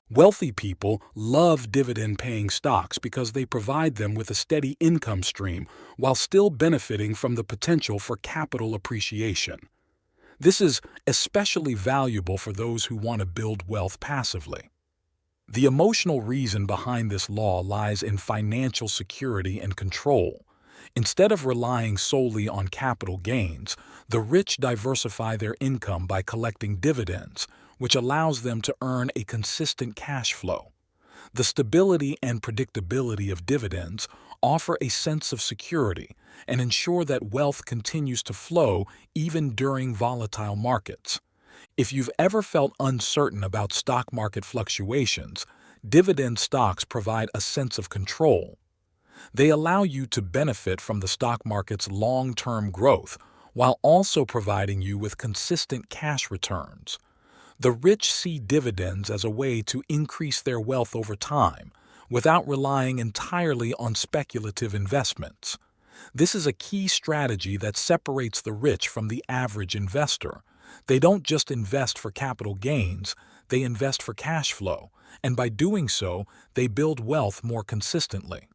Wealthy people love dividend-paying stocks because they provide them with a steady income stream while still benefiting from the potential for capital appreciation. This is especially valuable for those who want to build wealth passively. The emotional reason behind this law lies in financial security and control. Instead of relying solely on capital gains, the rich diversify their income by collecting dividends, which allows them to earn a consistent cash flow. The stability and predictability of dividends offer a sense of security and ensure that wealth continues to flow even during volatile markets. If you've ever felt uncertain about stock market fluctuations, dividend stocks provide a sense of control. They allow you to benefit from the stock market's long-term growth while also providing you with consistent cash returns. The rich see dividends as a way to increase their wealth over time without relying entirely on speculative investments. This is a key strategy that separates the rich from the average investor. They don't just invest for capital gains, they invest for cash flow, and by doing so, they build wealth more consistently.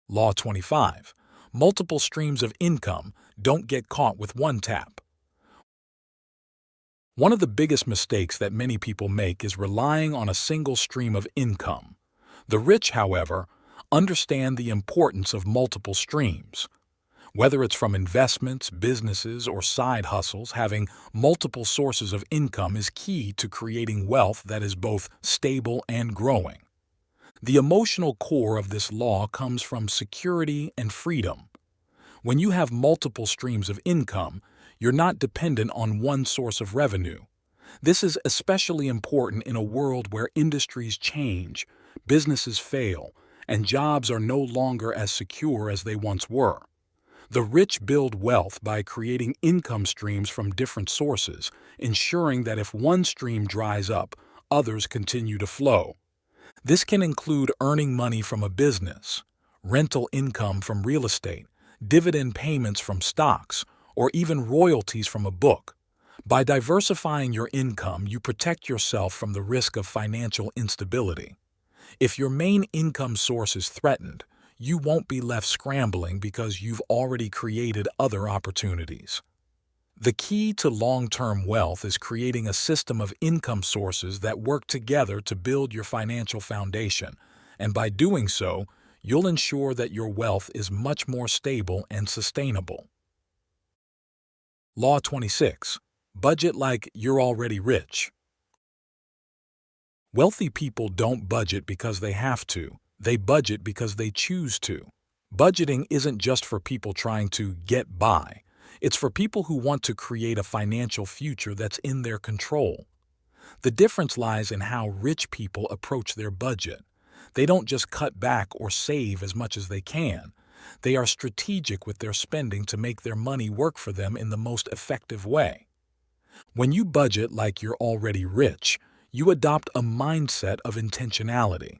Law 25. Multiple streams of income don't get caught with one tap. One of the biggest mistakes that many people make is relying on a single stream of income. The rich, however, understand the importance of multiple streams. Whether it's from investments, businesses, or side hustles, having multiple sources of income is key to creating wealth that is both stable and growing. The emotional core of this law comes from security and freedom. When you have multiple streams of income, you're not dependent on one source of revenue. This is especially important in a world where industries change, businesses fail, and jobs are no longer as secure as they once were. The rich build wealth by creating income streams from different sources, ensuring that if one stream dries up, others continue to flow. This can include earning money from a business, rental income from real estate, dividend payments from stocks, or even royalties from a book. By diversifying your income, you protect yourself from the risk of financial instability. If your main income source is threatened, you won't be left scrambling because you've already created other opportunities. The key to long-term wealth is creating a system of income sources that work together to build your financial foundation, and by doing so, you'll ensure that your wealth is much more stable and sustainable. Law 26. Budget like you're already rich. Wealthy people don't budget because they have to. They budget because they choose to. Budgeting isn't just for people trying to get by. It's for people who want to create a financial future that's in their control. The difference lies in how rich people approach their budget. They don't just cut back or save as much as they can. They are strategic with their spending to make their money work for them in the most effective way. When you budget like you're already rich, you adopt a mindset of intentionality.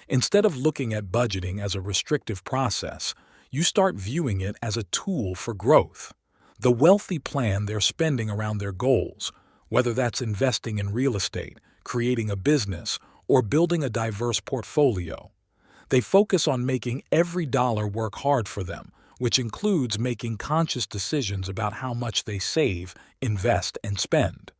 Instead of looking at budgeting as a restrictive process, you start viewing it as a tool for growth. The wealthy plan their spending around their goals, whether that's investing in real estate, creating a business, or building a diverse portfolio. They focus on making every dollar work hard for them, which includes making conscious decisions about how much they save, invest, and spend.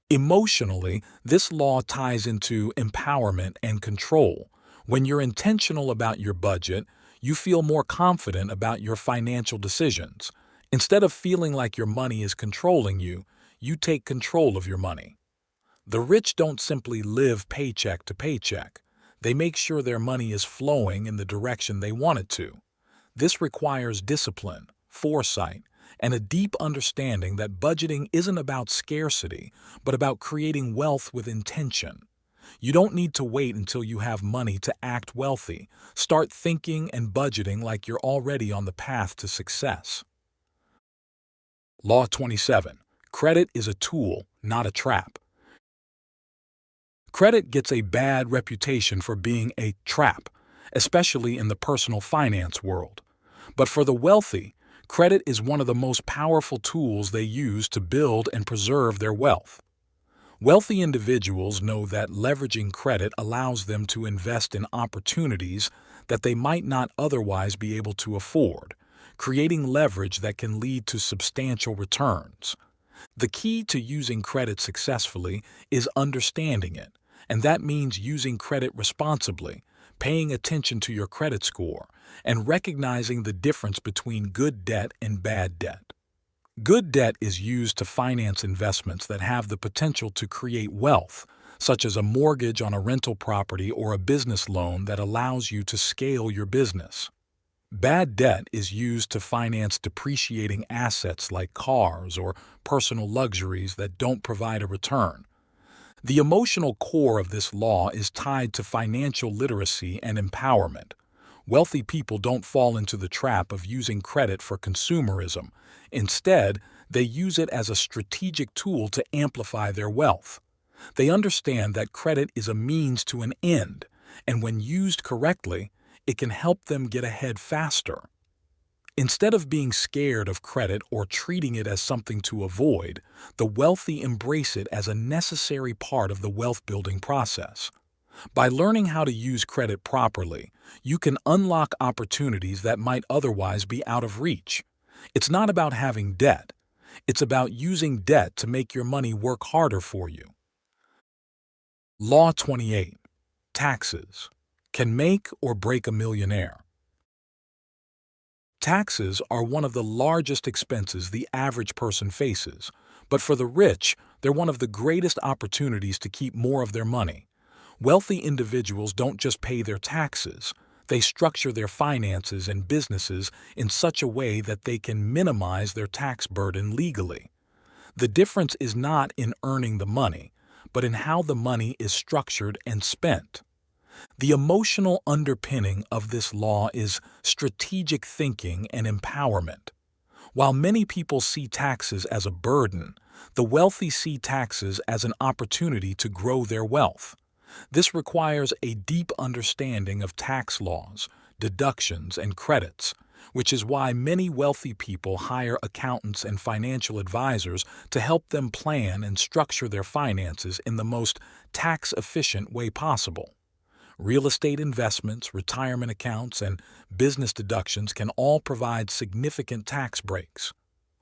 Emotionally, this law ties into empowerment and control. When you're intentional about your budget, you feel more confident about your financial decisions. Instead of feeling like your money is controlling you, you take control of your money. The rich don't simply live paycheck to paycheck. They make sure their money is flowing in the direction they want it to. This requires discipline, foresight, and a deep understanding that budgeting isn't about scarcity, but about creating wealth with intention. You don't need to wait until you have money to act wealthy. Start thinking and budgeting like you're already on the path to success. Law 27. Credit is a tool, not a trap. Credit gets a bad reputation for being a trap, especially in the personal finance world. But for the wealthy, credit is one of the most powerful tools they use to build and preserve their wealth. Wealthy individuals know that leveraging credit allows them to invest in opportunities that they might not otherwise be able to afford, creating leverage that can lead to substantial returns. The key to using credit successfully is understanding it, and that means using credit responsibly, paying attention to your credit score, and recognizing the difference between good debt and bad debt. Good debt is used to finance investments that have the potential to create wealth, such as a mortgage on a rental property or a business loan that allows you to scale your business. Bad debt is used to finance depreciating assets like cars or personal luxuries that don't provide a return. The emotional core of this law is tied to financial literacy and empowerment. Wealthy people don't fall into the trap of using credit for consumerism. Instead, they use it as a strategic tool to amplify their wealth. They understand that credit is a means to an end, and when used correctly, it can help them get ahead faster. Instead of being scared of credit or treating it as something to avoid, the wealthy embrace it as a necessary part of the wealth-building process. By learning how to use credit properly, you can unlock opportunities that might otherwise be out of reach. It's not about having debt. It's about using debt to make your money work harder for you. Law 28. Taxes can make or break a millionaire. Taxes are one of the largest expenses the average person faces, but for the rich, they're one of the greatest opportunities to keep more of their money. Wealthy individuals don't just pay their taxes, they structure their finances and businesses in such a way that they can minimize their tax burden legally. The difference is not in earning the money, but in how the money is structured and spent. The emotional underpinning of this law is strategic thinking and empowerment. While many people see taxes as a burden, the wealthy see taxes as an opportunity to grow their wealth. This requires a deep understanding of tax laws, deductions, and credits, which is why many wealthy people hire accountants and financial advisors to help them plan and structure their finances in the most tax-efficient way possible. Real estate investments, retirement accounts, and business deductions can all provide significant tax breaks.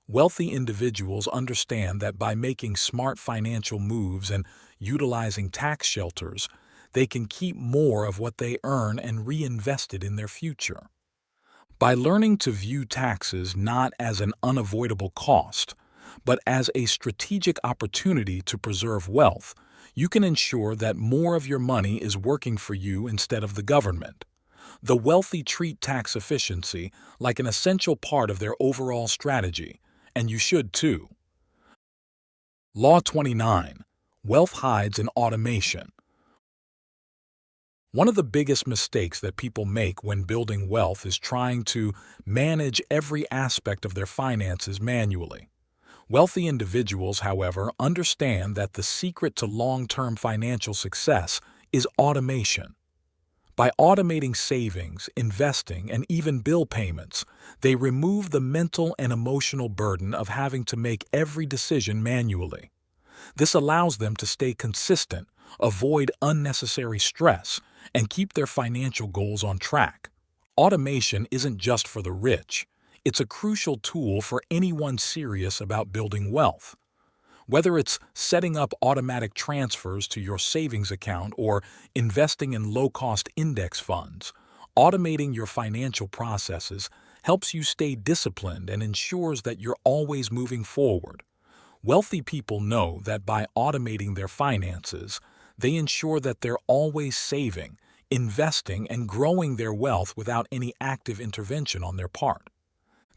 Wealthy individuals understand that by making smart financial moves and utilizing tax shelters, they can keep more of what they earn and reinvest it in their future. By learning to view taxes not as an unavoidable cost, but as a strategic opportunity to preserve wealth, you can ensure that more of your money is working for you instead of the government. The wealthy treat tax efficiency like an essential part of their overall strategy, and you should too. Law 29. Wealth hides in automation. One of the biggest mistakes that people make when building wealth is trying to manage every aspect of their finances manually. Wealthy individuals, however, understand that the secret to long-term financial success is automation. By automating savings, investing, and even bill payments, they remove the mental and emotional burden of having to make every decision manually. This allows them to stay consistent, avoid unnecessary stress, and keep their financial goals on track. Automation isn't just for the rich. It's a crucial tool for anyone serious about building wealth. Whether it's setting up automatic transfers to your savings account or investing in low-cost index funds, automating your financial processes helps you stay disciplined and ensures that you're always moving forward. Wealthy people know that by automating their finances, they ensure that they're always saving, investing, and growing their wealth without any active intervention on their part.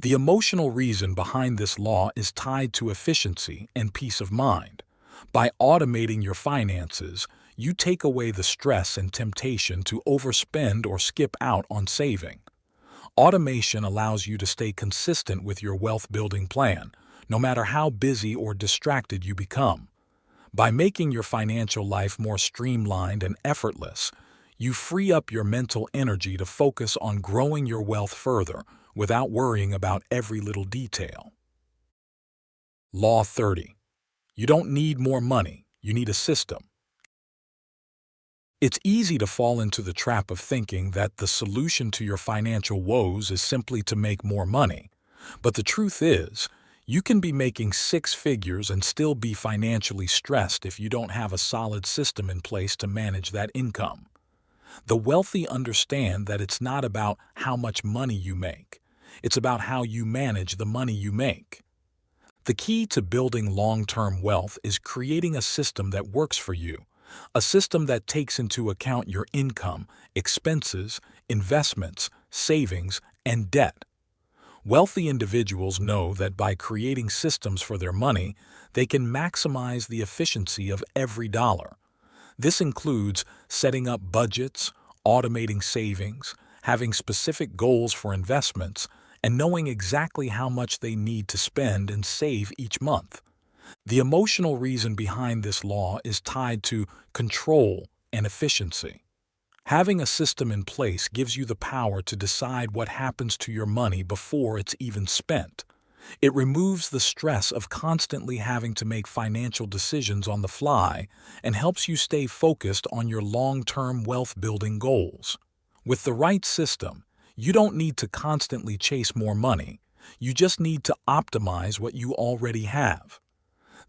The emotional reason behind this law is tied to efficiency and peace of mind. By automating your finances, you take away the stress and temptation to overspend or skip out on saving. Automation allows you to stay consistent with your wealth-building plan, no matter how busy or distracted you become. By making your financial life more streamlined and effortless, you free up your mental energy to focus on growing your wealth further without worrying about every little detail. Law 30. You don't need more money, you need a system. It's easy to fall into the trap of thinking that the solution to your financial woes is simply to make more money. But the truth is, you can be making six figures and still be financially stressed if you don't have a solid system in place to manage that income. The wealthy understand that it's not about how much money you make. It's about how you manage the money you make. The key to building long-term wealth is creating a system that works for you, a system that takes into account your income, expenses, investments, savings, and debt. Wealthy individuals know that by creating systems for their money, they can maximize the efficiency of every dollar. This includes setting up budgets, automating savings, having specific goals for investments, and knowing exactly how much they need to spend and save each month. The emotional reason behind this law is tied to control and efficiency. Having a system in place gives you the power to decide what happens to your money before it's even spent. It removes the stress of constantly having to make financial decisions on the fly and helps you stay focused on your long-term wealth-building goals. With the right system, you don't need to constantly chase more money. You just need to optimize what you already have.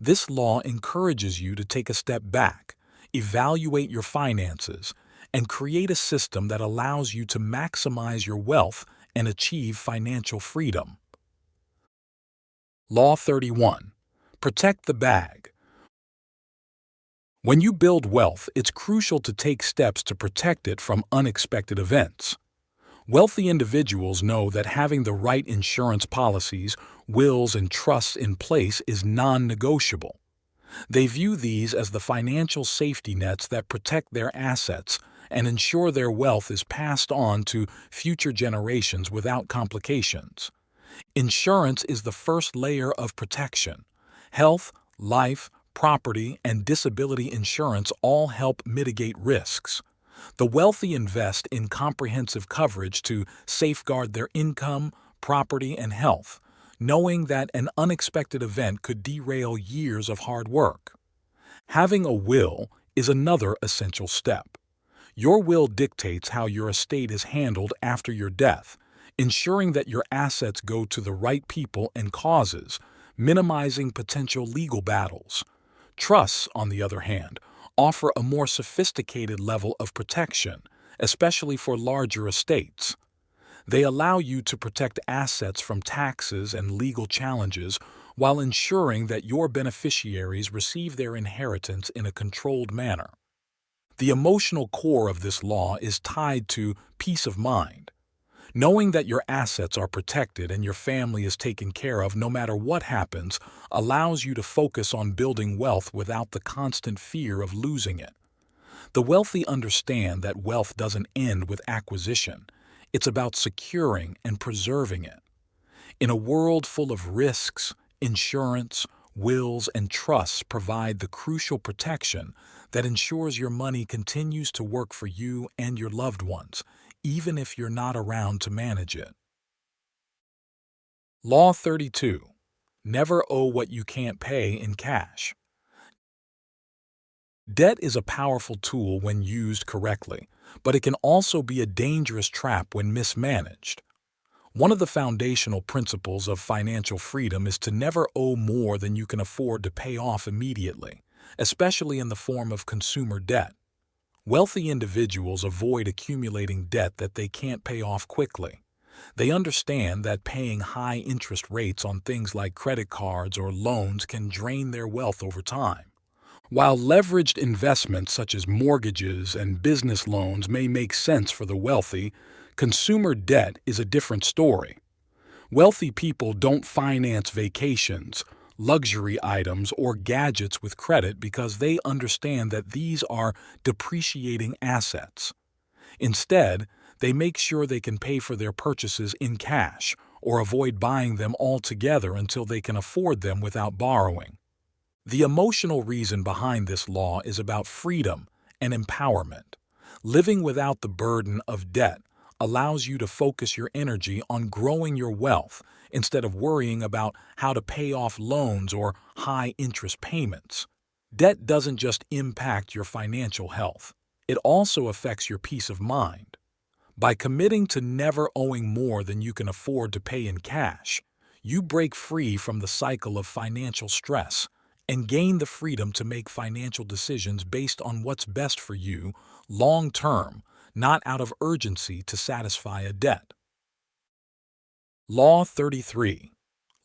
This law encourages you to take a step back, evaluate your finances, and create a system that allows you to maximize your wealth and achieve financial freedom. Law 31. Protect the bag. When you build wealth, it's crucial to take steps to protect it from unexpected events. Wealthy individuals know that having the right insurance policies, wills, and trusts in place is non-negotiable. They view these as the financial safety nets that protect their assets and ensure their wealth is passed on to future generations without complications. Insurance is the first layer of protection. Health, life, property, and disability insurance all help mitigate risks. The wealthy invest in comprehensive coverage to safeguard their income, property, and health, knowing that an unexpected event could derail years of hard work. Having a will is another essential step. Your will dictates how your estate is handled after your death, ensuring that your assets go to the right people and causes, minimizing potential legal battles. Trusts, on the other hand, offer a more sophisticated level of protection, especially for larger estates. They allow you to protect assets from taxes and legal challenges while ensuring that your beneficiaries receive their inheritance in a controlled manner. The emotional core of this law is tied to peace of mind. Knowing that your assets are protected and your family is taken care of no matter what happens allows you to focus on building wealth without the constant fear of losing it. The wealthy understand that wealth doesn't end with acquisition. It's about securing and preserving it. In a world full of risks, insurance, wills, and trusts provide the crucial protection that ensures your money continues to work for you and your loved ones, even if you're not around to manage it. Law 32. Never owe what you can't pay in cash. Debt is a powerful tool when used correctly, but it can also be a dangerous trap when mismanaged. One of the foundational principles of financial freedom is to never owe more than you can afford to pay off immediately, especially in the form of consumer debt. Wealthy individuals avoid accumulating debt that they can't pay off quickly. They understand that paying high interest rates on things like credit cards or loans can drain their wealth over time. While leveraged investments such as mortgages and business loans may make sense for the wealthy, consumer debt is a different story. Wealthy people don't finance vacations, luxury items, or gadgets with credit because they understand that these are depreciating assets. Instead, they make sure they can pay for their purchases in cash or avoid buying them altogether until they can afford them without borrowing. The emotional reason behind this law is about freedom and empowerment. Living without the burden of debt allows you to focus your energy on growing your wealth instead of worrying about how to pay off loans or high interest payments. Debt doesn't just impact your financial health. it also affects your peace of mind. By committing to never owing more than you can afford to pay in cash, you break free from the cycle of financial stress and gain the freedom to make financial decisions based on what's best for you long term, not out of urgency to satisfy a debt. Law 33.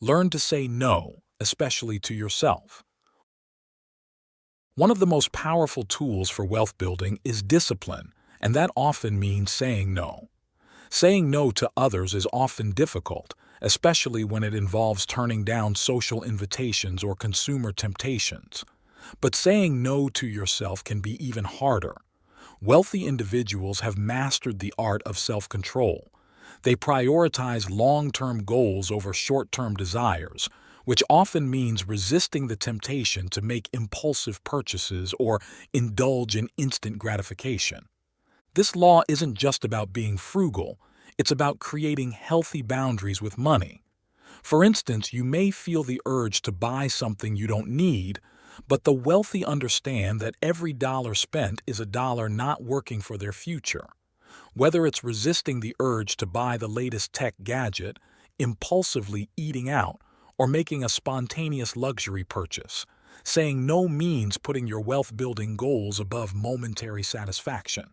Learn to say no, especially to yourself. One of the most powerful tools for wealth building is discipline, and that often means saying no. Saying no to others is often difficult, especially when it involves turning down social invitations or consumer temptations. But saying no to yourself can be even harder. Wealthy individuals have mastered the art of self-control. They prioritize long-term goals over short-term desires, which often means resisting the temptation to make impulsive purchases or indulge in instant gratification. This law isn't just about being frugal, it's about creating healthy boundaries with money. For instance, you may feel the urge to buy something you don't need, but the wealthy understand that every dollar spent is a dollar not working for their future. Whether it's resisting the urge to buy the latest tech gadget, impulsively eating out, or making a spontaneous luxury purchase, saying no means putting your wealth-building goals above momentary satisfaction.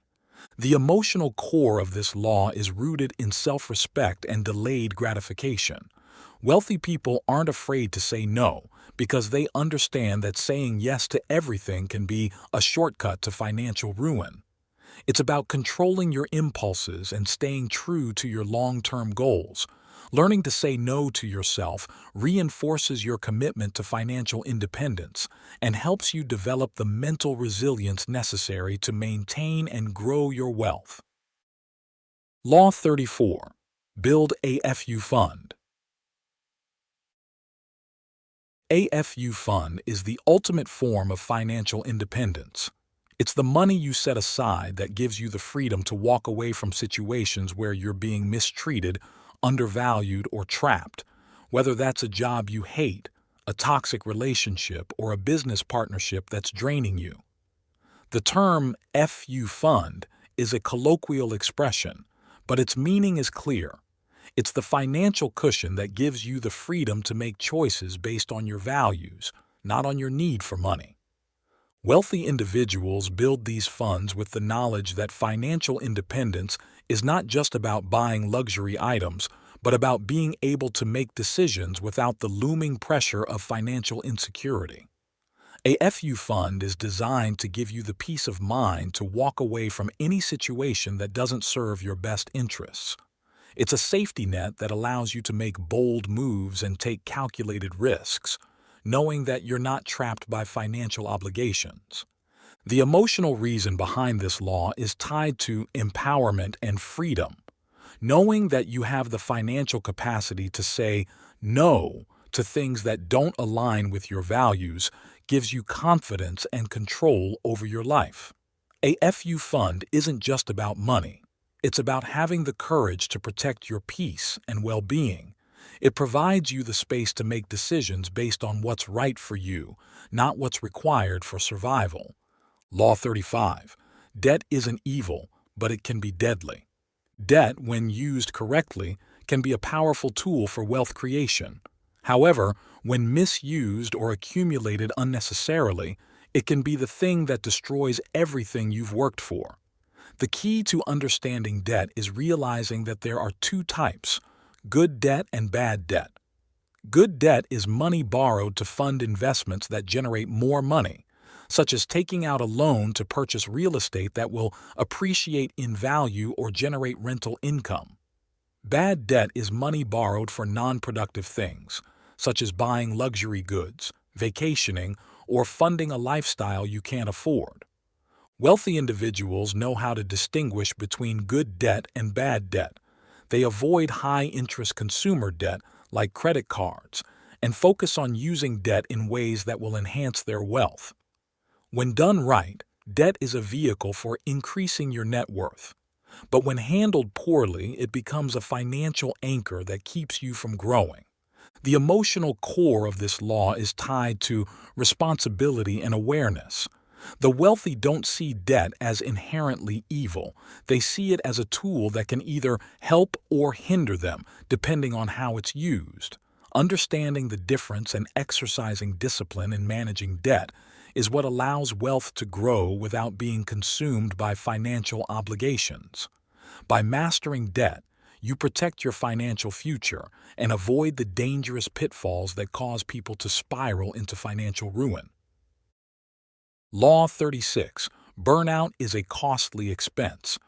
The emotional core of this law is rooted in self-respect and delayed gratification. Wealthy people aren't afraid to say no because they understand that saying yes to everything can be a shortcut to financial ruin. It's about controlling your impulses and staying true to your long-term goals. Learning to say no to yourself reinforces your commitment to financial independence and helps you develop the mental resilience necessary to maintain and grow your wealth. Law 34. Build a FU fund. A FU fund is the ultimate form of financial independence. It's the money you set aside that gives you the freedom to walk away from situations where you're being mistreated, undervalued, or trapped, whether that's a job you hate, a toxic relationship, or a business partnership that's draining you. The term FU fund is a colloquial expression, but its meaning is clear. It's the financial cushion that gives you the freedom to make choices based on your values, not on your need for money. Wealthy individuals build these funds with the knowledge that financial independence is not just about buying luxury items, but about being able to make decisions without the looming pressure of financial insecurity. A FU fund is designed to give you the peace of mind to walk away from any situation that doesn't serve your best interests. It's a safety net that allows you to make bold moves and take calculated risks, knowing that you're not trapped by financial obligations. The emotional reason behind this law is tied to empowerment and freedom. Knowing that you have the financial capacity to say no to things that don't align with your values gives you confidence and control over your life. A FU fund isn't just about money. It's about having the courage to protect your peace and well-being. It provides you the space to make decisions based on what's right for you, not what's required for survival. Law 35. Debt isn't evil, but it can be deadly. Debt, when used correctly, can be a powerful tool for wealth creation. However, when misused or accumulated unnecessarily, it can be the thing that destroys everything you've worked for. The key to understanding debt is realizing that there are two types: good debt and bad debt. Good debt is money borrowed to fund investments that generate more money, such as taking out a loan to purchase real estate that will appreciate in value or generate rental income. Bad debt is money borrowed for non-productive things, such as buying luxury goods, vacationing, or funding a lifestyle you can't afford. Wealthy individuals know how to distinguish between good debt and bad debt. They avoid high-interest consumer debt, like credit cards, and focus on using debt in ways that will enhance their wealth. When done right, debt is a vehicle for increasing your net worth. But when handled poorly, it becomes a financial anchor that keeps you from growing. The emotional core of this law is tied to responsibility and awareness. The wealthy don't see debt as inherently evil. They see it as a tool that can either help or hinder them, depending on how it's used. Understanding the difference and exercising discipline in managing debt is what allows wealth to grow without being consumed by financial obligations. By mastering debt, you protect your financial future and avoid the dangerous pitfalls that cause people to spiral into financial ruin. Law 36. Burnout is a costly expense.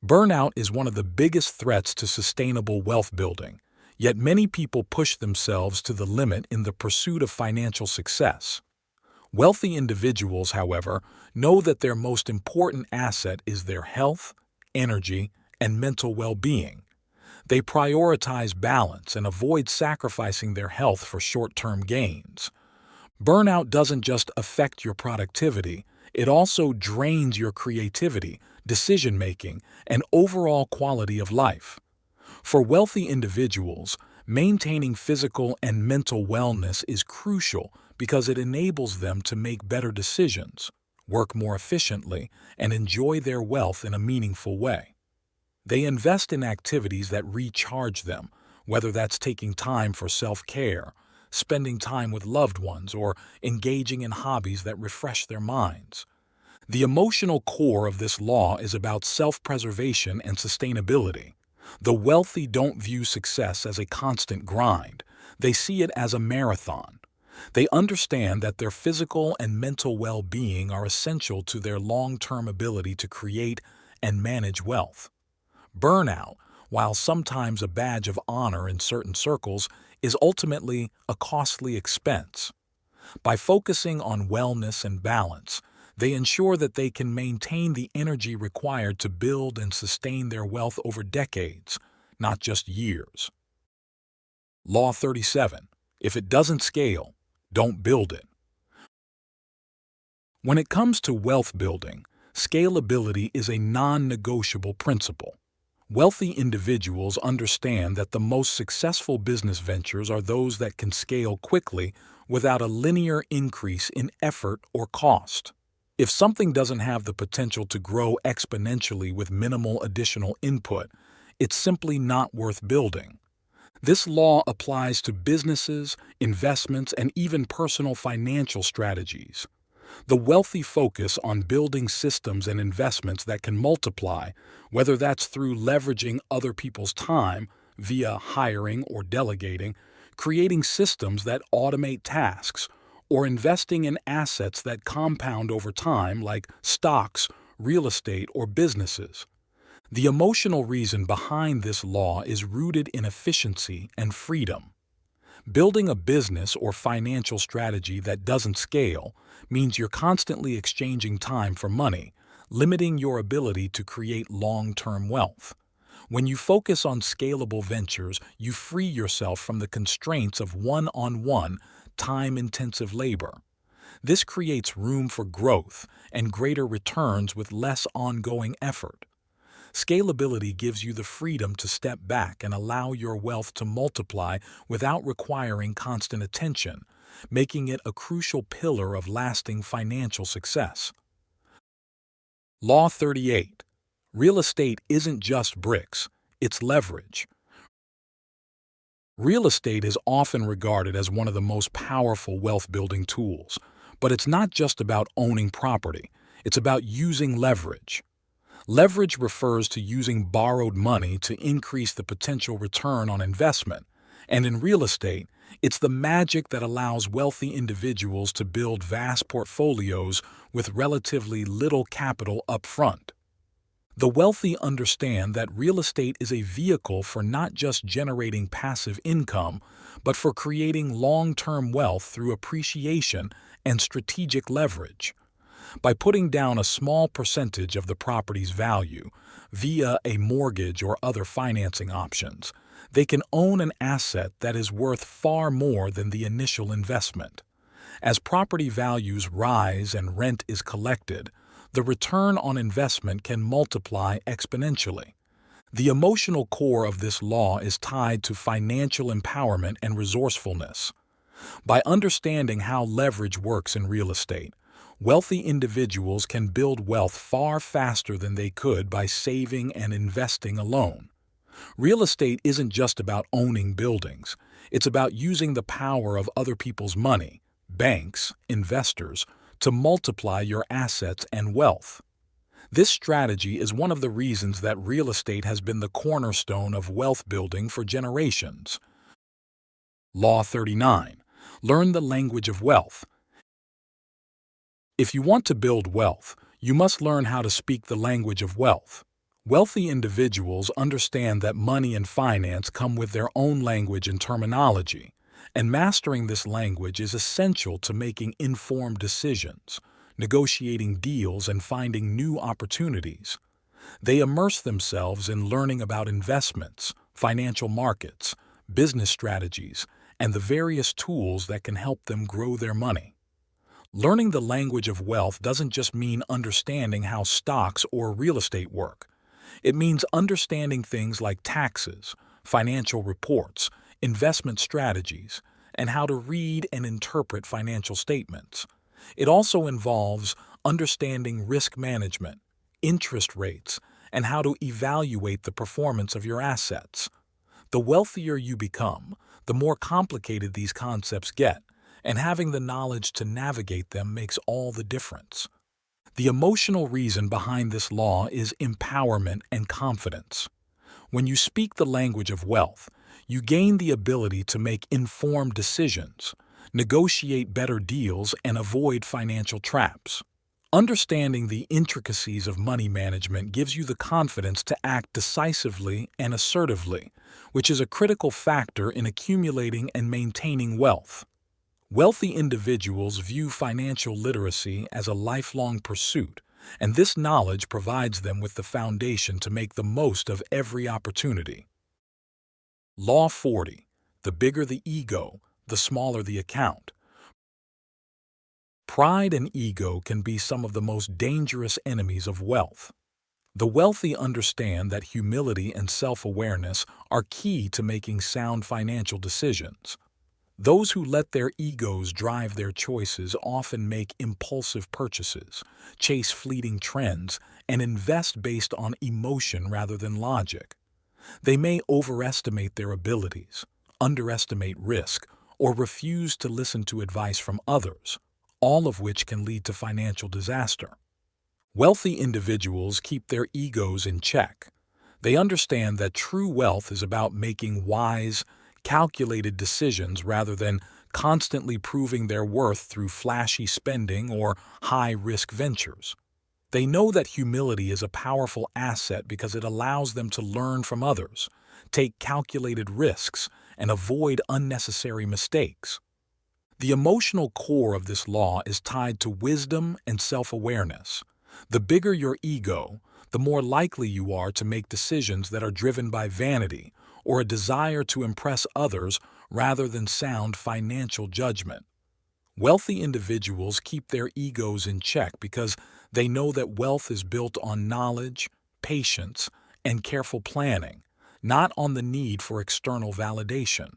Burnout is one of the biggest threats to sustainable wealth building, yet many people push themselves to the limit in the pursuit of financial success. Wealthy individuals, however, know that their most important asset is their health, energy, and mental well-being. They prioritize balance and avoid sacrificing their health for short-term gains. Burnout doesn't just affect your productivity, it also drains your creativity, decision-making, and overall quality of life. For wealthy individuals, maintaining physical and mental wellness is crucial because it enables them to make better decisions, work more efficiently, and enjoy their wealth in a meaningful way. They invest in activities that recharge them, whether that's taking time for self-care, spending time with loved ones, or engaging in hobbies that refresh their minds. The emotional core of this law is about self-preservation and sustainability. The wealthy don't view success as a constant grind. They see it as a marathon. They understand that their physical and mental well-being are essential to their long-term ability to create and manage wealth. Burnout, while sometimes a badge of honor in certain circles, is ultimately a costly expense. By focusing on wellness and balance, they ensure that they can maintain the energy required to build and sustain their wealth over decades, not just years. Law 37. If it doesn't scale, don't build it. When it comes to wealth building, scalability is a non-negotiable principle. Wealthy individuals understand that the most successful business ventures are those that can scale quickly without a linear increase in effort or cost. If something doesn't have the potential to grow exponentially with minimal additional input, it's simply not worth building. This law applies to businesses, investments, and even personal financial strategies. The wealthy focus on building systems and investments that can multiply, whether that's through leveraging other people's time via hiring or delegating, creating systems that automate tasks, or investing in assets that compound over time like stocks, real estate, or businesses. The emotional reason behind this law is rooted in efficiency and freedom. Building a business or financial strategy that doesn't scale means you're constantly exchanging time for money, limiting your ability to create long-term wealth. When you focus on scalable ventures, you free yourself from the constraints of one-on-one, time-intensive labor. This creates room for growth and greater returns with less ongoing effort. Scalability gives you the freedom to step back and allow your wealth to multiply without requiring constant attention, making it a crucial pillar of lasting financial success. Law 38. Real estate isn't just bricks, it's leverage. Real estate is often regarded as one of the most powerful wealth-building tools, but it's not just about owning property, it's about using leverage. Leverage refers to using borrowed money to increase the potential return on investment, and in real estate, it's the magic that allows wealthy individuals to build vast portfolios with relatively little capital up front. The wealthy understand that real estate is a vehicle for not just generating passive income, but for creating long-term wealth through appreciation and strategic leverage. By putting down a small percentage of the property's value via a mortgage or other financing options, they can own an asset that is worth far more than the initial investment. As property values rise and rent is collected, the return on investment can multiply exponentially. The emotional core of this law is tied to financial empowerment and resourcefulness. By understanding how leverage works in real estate, Wealthy individuals can build wealth far faster than they could by saving and investing alone. Real estate isn't just about owning buildings. It's about using the power of other people's money, banks, investors, to multiply your assets and wealth. This strategy is one of the reasons that real estate has been the cornerstone of wealth building for generations. Law 39. Learn the language of wealth. If you want to build wealth, you must learn how to speak the language of wealth. Wealthy individuals understand that money and finance come with their own language and terminology, and mastering this language is essential to making informed decisions, negotiating deals, and finding new opportunities. They immerse themselves in learning about investments, financial markets, business strategies, and the various tools that can help them grow their money. Learning the language of wealth doesn't just mean understanding how stocks or real estate work. It means understanding things like taxes, financial reports, investment strategies, and how to read and interpret financial statements. It also involves understanding risk management, interest rates, and how to evaluate the performance of your assets. The wealthier you become, the more complicated these concepts get, and having the knowledge to navigate them makes all the difference. The emotional reason behind this law is empowerment and confidence. When you speak the language of wealth, you gain the ability to make informed decisions, negotiate better deals, and avoid financial traps. Understanding the intricacies of money management gives you the confidence to act decisively and assertively, which is a critical factor in accumulating and maintaining wealth. Wealthy individuals view financial literacy as a lifelong pursuit, and this knowledge provides them with the foundation to make the most of every opportunity. Law 40. The bigger the ego, the smaller the account. Pride and ego can be some of the most dangerous enemies of wealth. The wealthy understand that humility and self-awareness are key to making sound financial decisions. Those who let their egos drive their choices often make impulsive purchases, chase fleeting trends, and invest based on emotion rather than logic. They may overestimate their abilities, underestimate risk, or refuse to listen to advice from others, all of which can lead to financial disaster. Wealthy individuals keep their egos in check. They understand that true wealth is about making wise, calculated decisions rather than constantly proving their worth through flashy spending or high-risk ventures. They know that humility is a powerful asset because it allows them to learn from others, take calculated risks, and avoid unnecessary mistakes. The emotional core of this law is tied to wisdom and self-awareness. The bigger your ego, the more likely you are to make decisions that are driven by vanity or a desire to impress others rather than sound financial judgment. Wealthy individuals keep their egos in check because they know that wealth is built on knowledge, patience, and careful planning, not on the need for external validation.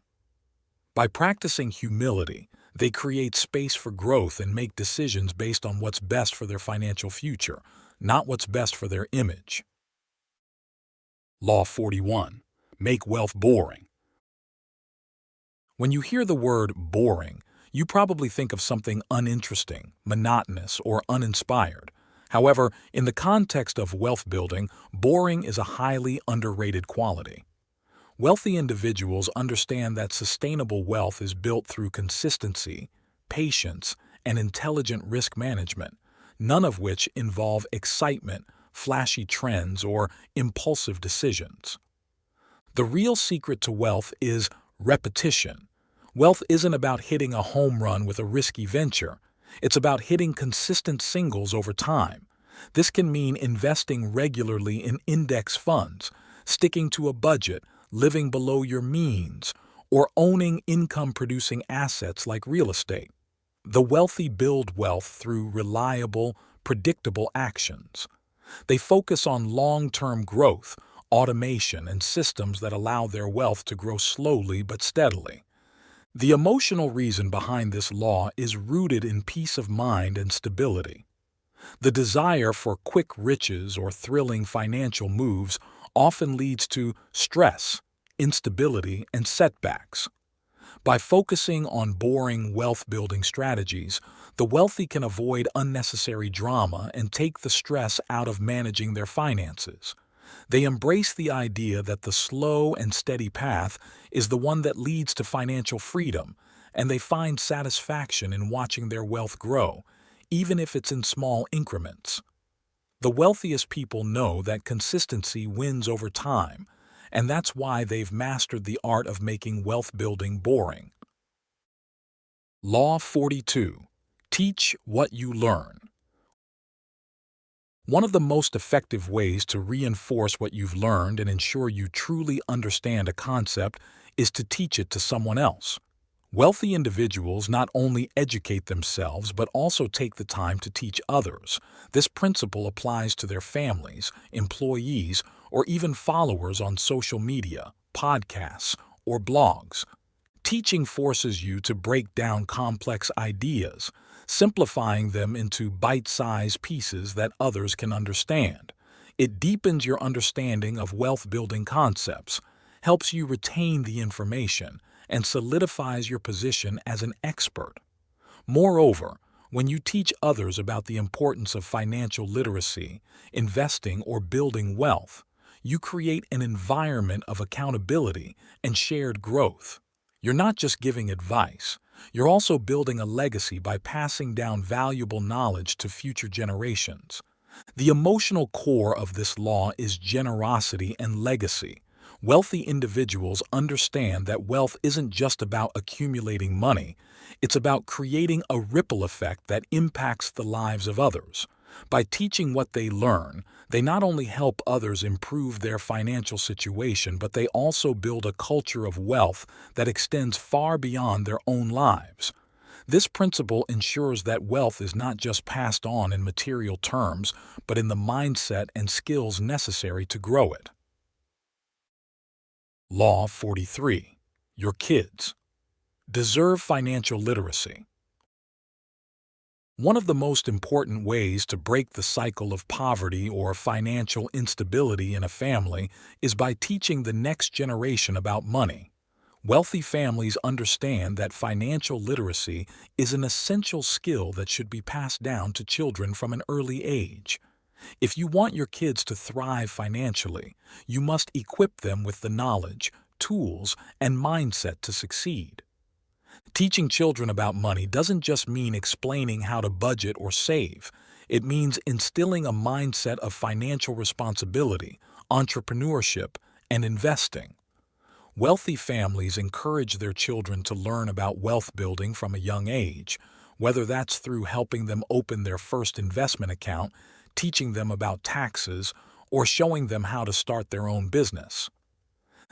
By practicing humility, they create space for growth and make decisions based on what's best for their financial future, not what's best for their image. Law 41. Make wealth boring. When you hear the word boring, you probably think of something uninteresting, monotonous, or uninspired. However, in the context of wealth building, boring is a highly underrated quality. Wealthy individuals understand that sustainable wealth is built through consistency, patience, and intelligent risk management, none of which involve excitement, flashy trends, or impulsive decisions. The real secret to wealth is repetition. Wealth isn't about hitting a home run with a risky venture. It's about hitting consistent singles over time. This can mean investing regularly in index funds, sticking to a budget, living below your means, or owning income-producing assets like real estate. The wealthy build wealth through reliable, predictable actions. They focus on long-term growth, automation, and systems that allow their wealth to grow slowly but steadily. The emotional reason behind this law is rooted in peace of mind and stability. The desire for quick riches or thrilling financial moves often leads to stress, instability, and setbacks. By focusing on boring wealth-building strategies, the wealthy can avoid unnecessary drama and take the stress out of managing their finances. They embrace the idea that the slow and steady path is the one that leads to financial freedom, and they find satisfaction in watching their wealth grow, even if it's in small increments. The wealthiest people know that consistency wins over time, and that's why they've mastered the art of making wealth building boring. Law 42. Teach what you learn. One of the most effective ways to reinforce what you've learned and ensure you truly understand a concept is to teach it to someone else. Wealthy individuals not only educate themselves but also take the time to teach others. This principle applies to their families, employees, or even followers on social media, podcasts, or blogs. Teaching forces you to break down complex ideas, simplifying them into bite-sized pieces that others can understand. It deepens your understanding of wealth-building concepts, helps you retain the information, and solidifies your position as an expert. Moreover, when you teach others about the importance of financial literacy, investing, or building wealth, you create an environment of accountability and shared growth. You're not just giving advice, you're also building a legacy by passing down valuable knowledge to future generations. The emotional core of this law is generosity and legacy. Wealthy individuals understand that wealth isn't just about accumulating money, it's about creating a ripple effect that impacts the lives of others. By teaching what they learn, they not only help others improve their financial situation, but they also build a culture of wealth that extends far beyond their own lives. This principle ensures that wealth is not just passed on in material terms, but in the mindset and skills necessary to grow it. Law 43. Your kids deserve financial literacy. One of the most important ways to break the cycle of poverty or financial instability in a family is by teaching the next generation about money. Wealthy families understand that financial literacy is an essential skill that should be passed down to children from an early age. If you want your kids to thrive financially, you must equip them with the knowledge, tools, and mindset to succeed. Teaching children about money doesn't just mean explaining how to budget or save. It means instilling a mindset of financial responsibility, entrepreneurship, and investing. Wealthy families encourage their children to learn about wealth building from a young age, whether that's through helping them open their first investment account, teaching them about taxes, or showing them how to start their own business.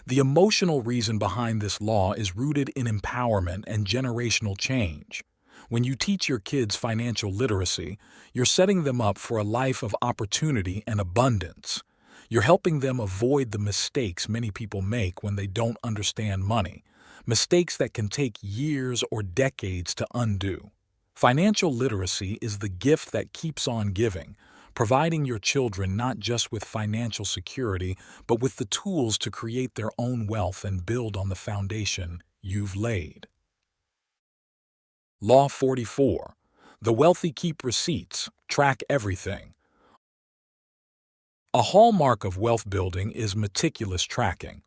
The emotional reason behind this law is rooted in empowerment and generational change. When you teach your kids financial literacy, you're setting them up for a life of opportunity and abundance. You're helping them avoid the mistakes many people make when they don't understand money, mistakes that can take years or decades to undo. Financial literacy is the gift that keeps on giving, providing your children not just with financial security, but with the tools to create their own wealth and build on the foundation you've laid. Law 44. The wealthy keep receipts, track everything. A hallmark of wealth building is meticulous tracking.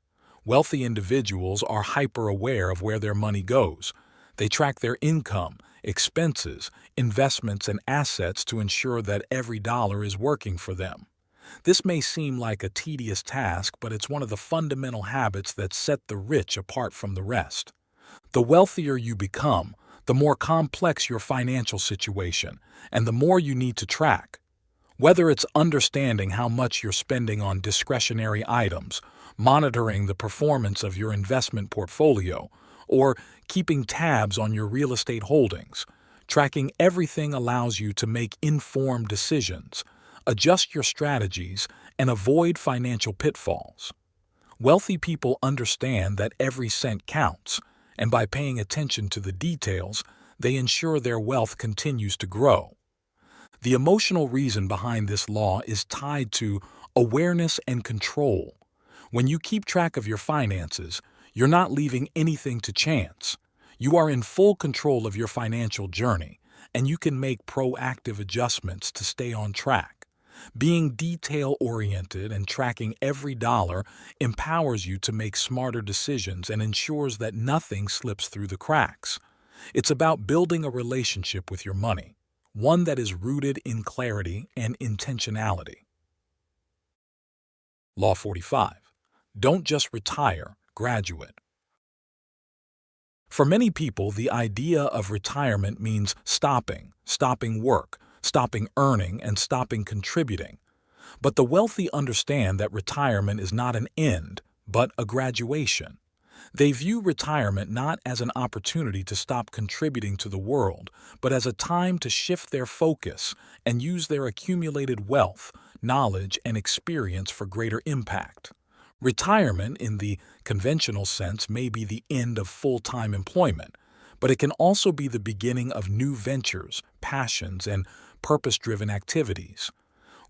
Wealthy individuals are hyper-aware of where their money goes. They track their income, expenses, investments, and assets to ensure that every dollar is working for them. This may seem like a tedious task, but it's one of the fundamental habits that set the rich apart from the rest. The wealthier you become, the more complex your financial situation, and the more you need to track. Whether it's understanding how much you're spending on discretionary items, monitoring the performance of your investment portfolio, or keeping tabs on your real estate holdings, tracking everything allows you to make informed decisions, adjust your strategies, and avoid financial pitfalls. Wealthy people understand that every cent counts, and by paying attention to the details, they ensure their wealth continues to grow. The emotional reason behind this law is tied to awareness and control. When you keep track of your finances, you're not leaving anything to chance. You are in full control of your financial journey, and you can make proactive adjustments to stay on track. Being detail-oriented and tracking every dollar empowers you to make smarter decisions and ensures that nothing slips through the cracks. It's about building a relationship with your money, one that is rooted in clarity and intentionality. Law 45. Don't just retire, graduate. For many people, the idea of retirement means stopping work, stopping earning, and stopping contributing. But the wealthy understand that retirement is not an end, but a graduation. They view retirement not as an opportunity to stop contributing to the world, but as a time to shift their focus and use their accumulated wealth, knowledge, and experience for greater impact. Retirement, in the conventional sense, may be the end of full-time employment, but it can also be the beginning of new ventures, passions, and purpose-driven activities.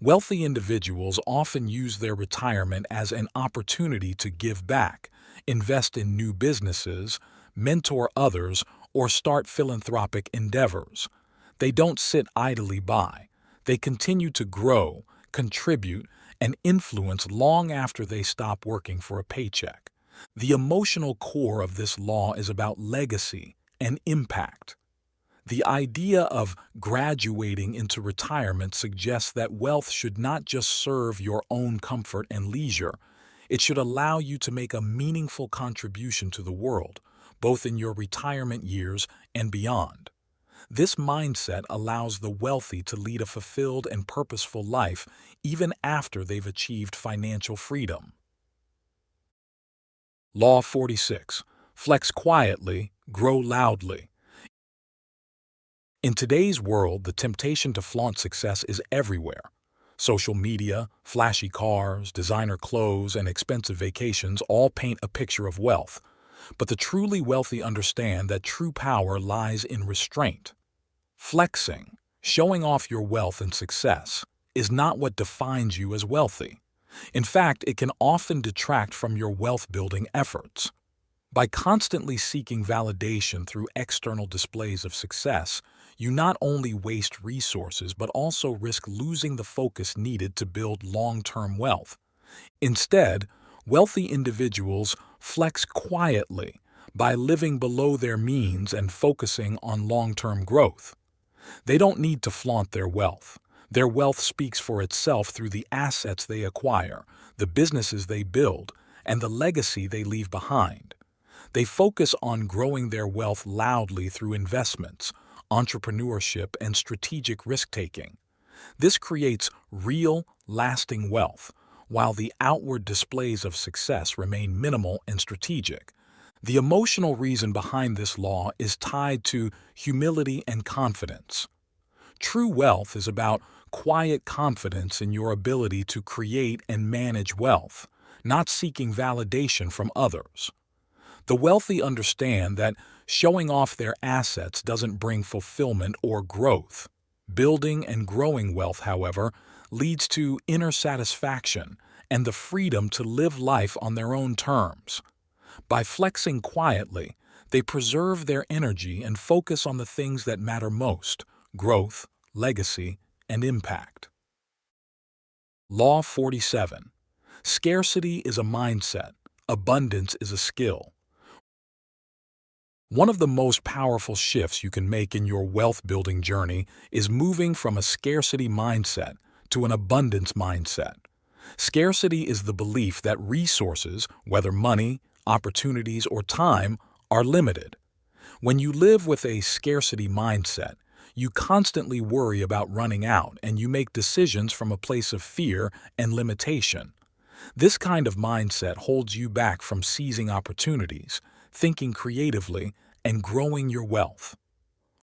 Wealthy individuals often use their retirement as an opportunity to give back, invest in new businesses, mentor others, or start philanthropic endeavors. They don't sit idly by. They continue to grow, contribute, and influence long after they stop working for a paycheck. The emotional core of this law is about legacy and impact. The idea of graduating into retirement suggests that wealth should not just serve your own comfort and leisure. It should allow you to make a meaningful contribution to the world, both in your retirement years and beyond. This mindset allows the wealthy to lead a fulfilled and purposeful life even after they've achieved financial freedom. Law 46. Flex quietly, grow loudly. In today's world, the temptation to flaunt success is everywhere. Social media, flashy cars, designer clothes, and expensive vacations all paint a picture of wealth. But the truly wealthy understand that true power lies in restraint. Flexing, showing off your wealth and success, is not what defines you as wealthy. In fact, it can often detract from your wealth-building efforts. By constantly seeking validation through external displays of success, you not only waste resources but also risk losing the focus needed to build long-term wealth. Instead, wealthy individuals flex quietly by living below their means and focusing on long-term growth. They don't need to flaunt their wealth. Their wealth speaks for itself through the assets they acquire, the businesses they build, and the legacy they leave behind. They focus on growing their wealth loudly through investments, entrepreneurship, and strategic risk-taking. This creates real, lasting wealth, while the outward displays of success remain minimal and strategic. The emotional reason behind this law is tied to humility and confidence. True wealth is about quiet confidence in your ability to create and manage wealth, not seeking validation from others. The wealthy understand that showing off their assets doesn't bring fulfillment or growth. Building and growing wealth, however, leads to inner satisfaction and the freedom to live life on their own terms. By flexing quietly, they preserve their energy and focus on the things that matter most: growth, legacy, and impact. Law 47. Scarcity is a mindset. Abundance is a skill. One of the most powerful shifts you can make in your wealth-building journey is moving from a scarcity mindset to an abundance mindset. Scarcity is the belief that resources, whether money, opportunities, or time, are limited. When you live with a scarcity mindset, you constantly worry about running out and you make decisions from a place of fear and limitation. This kind of mindset holds you back from seizing opportunities, thinking creatively, and growing your wealth.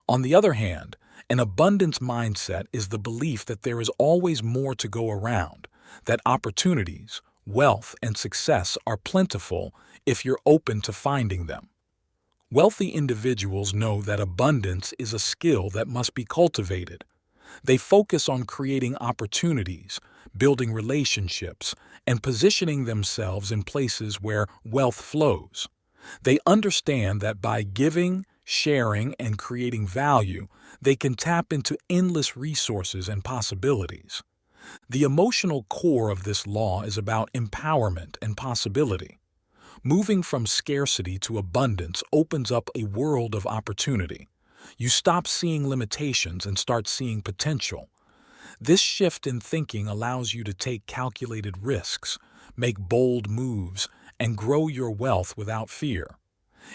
On the other hand, an abundance mindset is the belief that there is always more to go around, that opportunities, wealth, and success are plentiful if you're open to finding them. Wealthy individuals know that abundance is a skill that must be cultivated. They focus on creating opportunities, building relationships, and positioning themselves in places where wealth flows. They understand that by giving, sharing, and creating value, they can tap into endless resources and possibilities. The emotional core of this law is about empowerment and possibility. Moving from scarcity to abundance opens up a world of opportunity. You stop seeing limitations and start seeing potential. This shift in thinking allows you to take calculated risks, make bold moves, and grow your wealth without fear.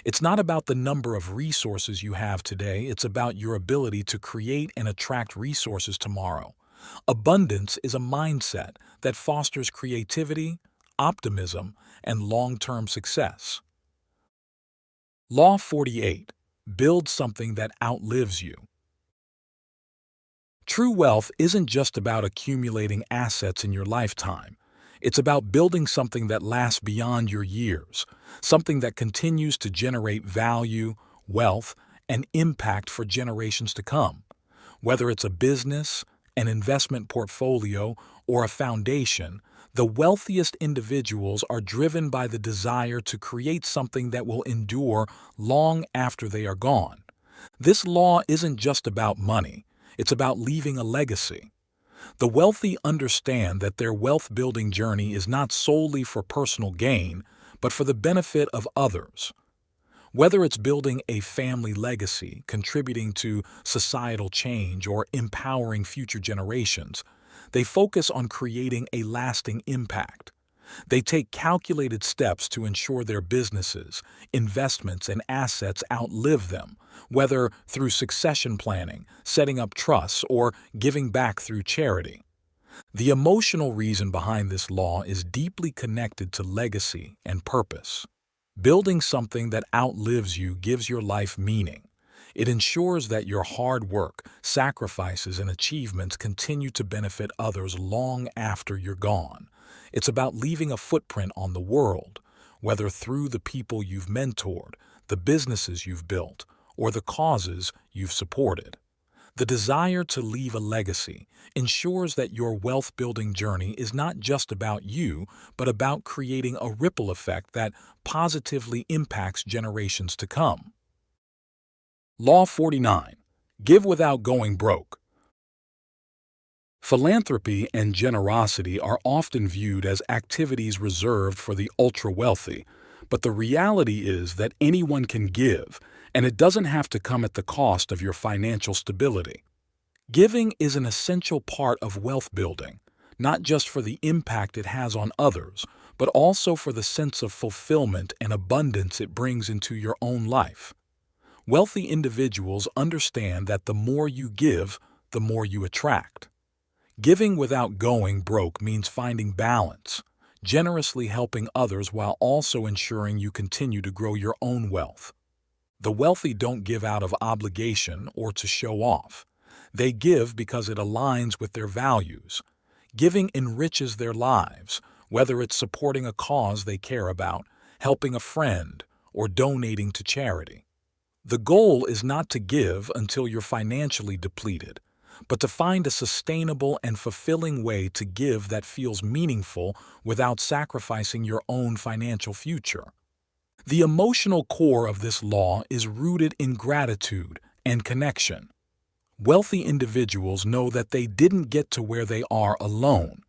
It's not about the number of resources you have today, it's about your ability to create and attract resources tomorrow. Abundance is a mindset that fosters creativity, optimism, and long-term success. Law 48. Build something that outlives you. True wealth isn't just about accumulating assets in your lifetime. It's about building something that lasts beyond your years, something that continues to generate value, wealth, and impact for generations to come. Whether it's a business, an investment portfolio, or a foundation, the wealthiest individuals are driven by the desire to create something that will endure long after they are gone. This law isn't just about money, it's about leaving a legacy. The wealthy understand that their wealth-building journey is not solely for personal gain, but for the benefit of others. Whether it's building a family legacy, contributing to societal change, or empowering future generations, they focus on creating a lasting impact. They take calculated steps to ensure their businesses, investments, and assets outlive them, whether through succession planning, setting up trusts, or giving back through charity. The emotional reason behind this law is deeply connected to legacy and purpose. Building something that outlives you gives your life meaning. It ensures that your hard work, sacrifices, and achievements continue to benefit others long after you're gone. It's about leaving a footprint on the world, whether through the people you've mentored, the businesses you've built, or the causes you've supported. The desire to leave a legacy ensures that your wealth-building journey is not just about you, but about creating a ripple effect that positively impacts generations to come. Law 49. Give without going broke. Philanthropy and generosity are often viewed as activities reserved for the ultra-wealthy, but the reality is that anyone can give, and it doesn't have to come at the cost of your financial stability. Giving is an essential part of wealth building, not just for the impact it has on others, but also for the sense of fulfillment and abundance it brings into your own life. Wealthy individuals understand that the more you give, the more you attract. Giving without going broke means finding balance, generously helping others while also ensuring you continue to grow your own wealth. The wealthy don't give out of obligation or to show off. They give because it aligns with their values. Giving enriches their lives, whether it's supporting a cause they care about, helping a friend, or donating to charity. The goal is not to give until you're financially depleted, but to find a sustainable and fulfilling way to give that feels meaningful without sacrificing your own financial future. The emotional core of this law is rooted in gratitude and connection. Wealthy individuals know that they didn't get to where they are alone.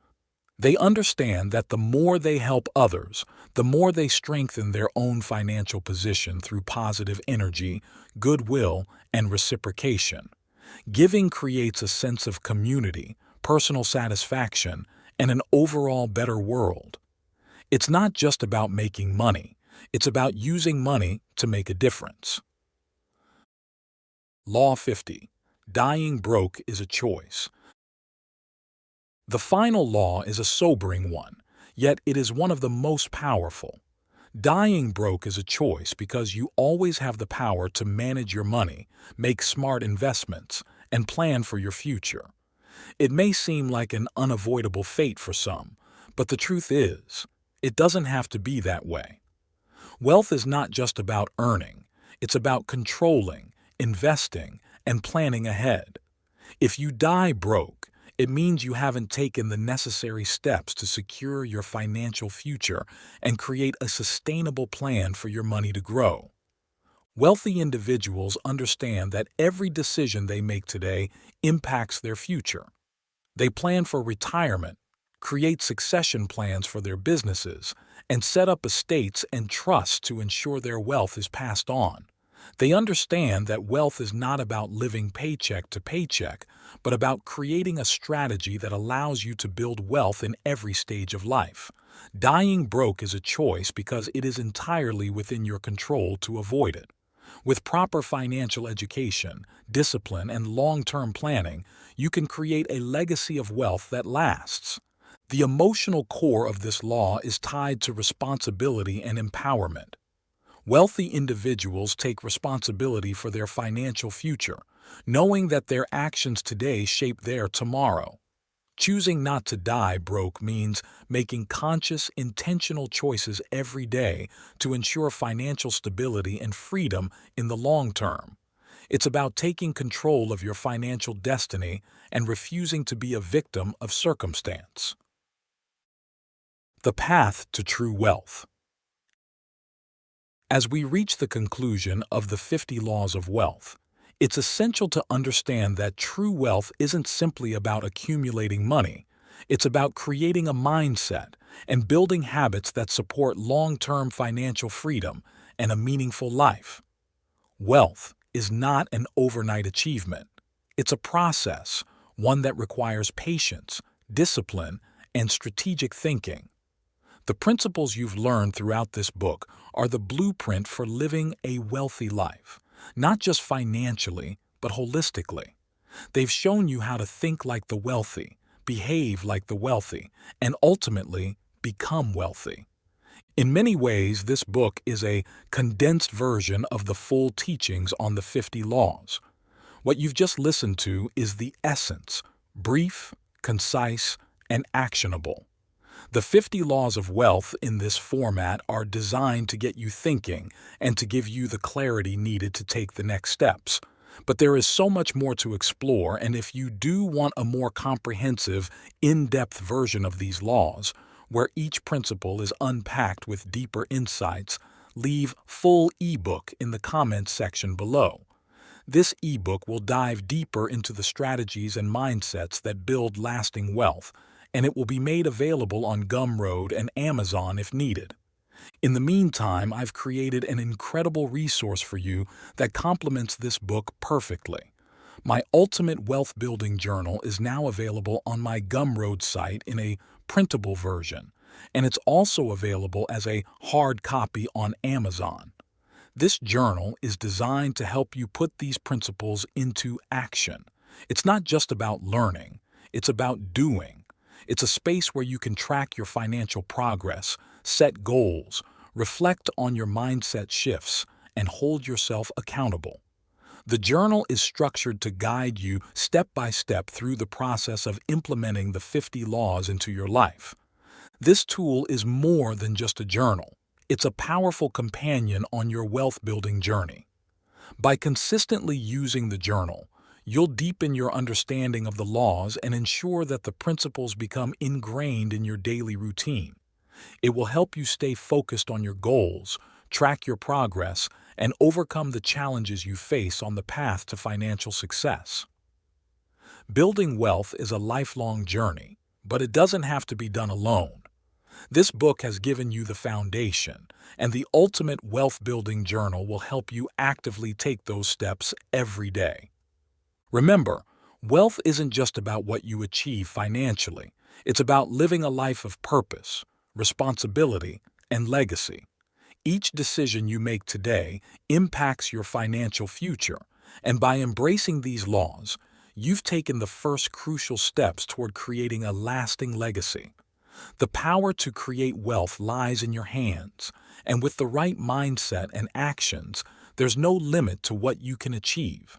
They understand that the more they help others, the more they strengthen their own financial position through positive energy, goodwill, and reciprocation. Giving creates a sense of community, personal satisfaction, and an overall better world. It's not just about making money, it's about using money to make a difference. Law 50. Dying broke is a choice. The final law is a sobering one, yet it is one of the most powerful. Dying broke is a choice because you always have the power to manage your money, make smart investments, and plan for your future. It may seem like an unavoidable fate for some, but the truth is, it doesn't have to be that way. Wealth is not just about earning, It's about controlling, investing, and planning ahead. If you die broke, it means you haven't taken the necessary steps to secure your financial future and create a sustainable plan for your money to grow. Wealthy individuals understand that every decision they make today impacts their future. They plan for retirement, create succession plans for their businesses, and set up estates and trusts to ensure their wealth is passed on. They understand that wealth is not about living paycheck to paycheck, but about creating a strategy that allows you to build wealth in every stage of life. Dying broke is a choice because it is entirely within your control to avoid it. With proper financial education, discipline, and long-term planning, you can create a legacy of wealth that lasts. The emotional core of this law is tied to responsibility and empowerment. Wealthy individuals take responsibility for their financial future, knowing that their actions today shape their tomorrow. Choosing not to die broke means making conscious, intentional choices every day to ensure financial stability and freedom in the long term. It's about taking control of your financial destiny and refusing to be a victim of circumstance. The path to true wealth. As we reach the conclusion of the 50 laws of wealth, it's essential to understand that true wealth isn't simply about accumulating money. It's about creating a mindset and building habits that support long-term financial freedom and a meaningful life. Wealth is not an overnight achievement. It's a process, one that requires patience, discipline, and strategic thinking. The principles you've learned throughout this book are the blueprint for living a wealthy life, not just financially, but holistically. They've shown you how to think like the wealthy, behave like the wealthy, and ultimately become wealthy. In many ways, this book is a condensed version of the full teachings on the 50 laws. What you've just listened to is the essence, brief, concise, and actionable. The 50 laws of wealth in this format are designed to get you thinking and to give you the clarity needed to take the next steps. But there is so much more to explore, and if you do want a more comprehensive, in-depth version of these laws, where each principle is unpacked with deeper insights, leave full ebook in the comments section below. This ebook will dive deeper into the strategies and mindsets that build lasting wealth, and it will be made available on Gumroad and Amazon if needed. In the meantime, I've created an incredible resource for you that complements this book perfectly. My Ultimate Wealth Building Journal is now available on my Gumroad site in a printable version, and it's also available as a hard copy on Amazon. This journal is designed to help you put these principles into action. It's not just about learning, it's about doing. It's a space where you can track your financial progress, set goals, reflect on your mindset shifts, and hold yourself accountable. The journal is structured to guide you step by step through the process of implementing the 50 laws into your life. This tool is more than just a journal. It's a powerful companion on your wealth-building journey. By consistently using the journal, you'll deepen your understanding of the laws and ensure that the principles become ingrained in your daily routine. It will help you stay focused on your goals, track your progress, and overcome the challenges you face on the path to financial success. Building wealth is a lifelong journey, but it doesn't have to be done alone. This book has given you the foundation, and the Ultimate Wealth Building Journal will help you actively take those steps every day. Remember, wealth isn't just about what you achieve financially. It's about living a life of purpose, responsibility, and legacy. Each decision you make today impacts your financial future, and by embracing these laws, you've taken the first crucial steps toward creating a lasting legacy. The power to create wealth lies in your hands, and with the right mindset and actions, there's no limit to what you can achieve.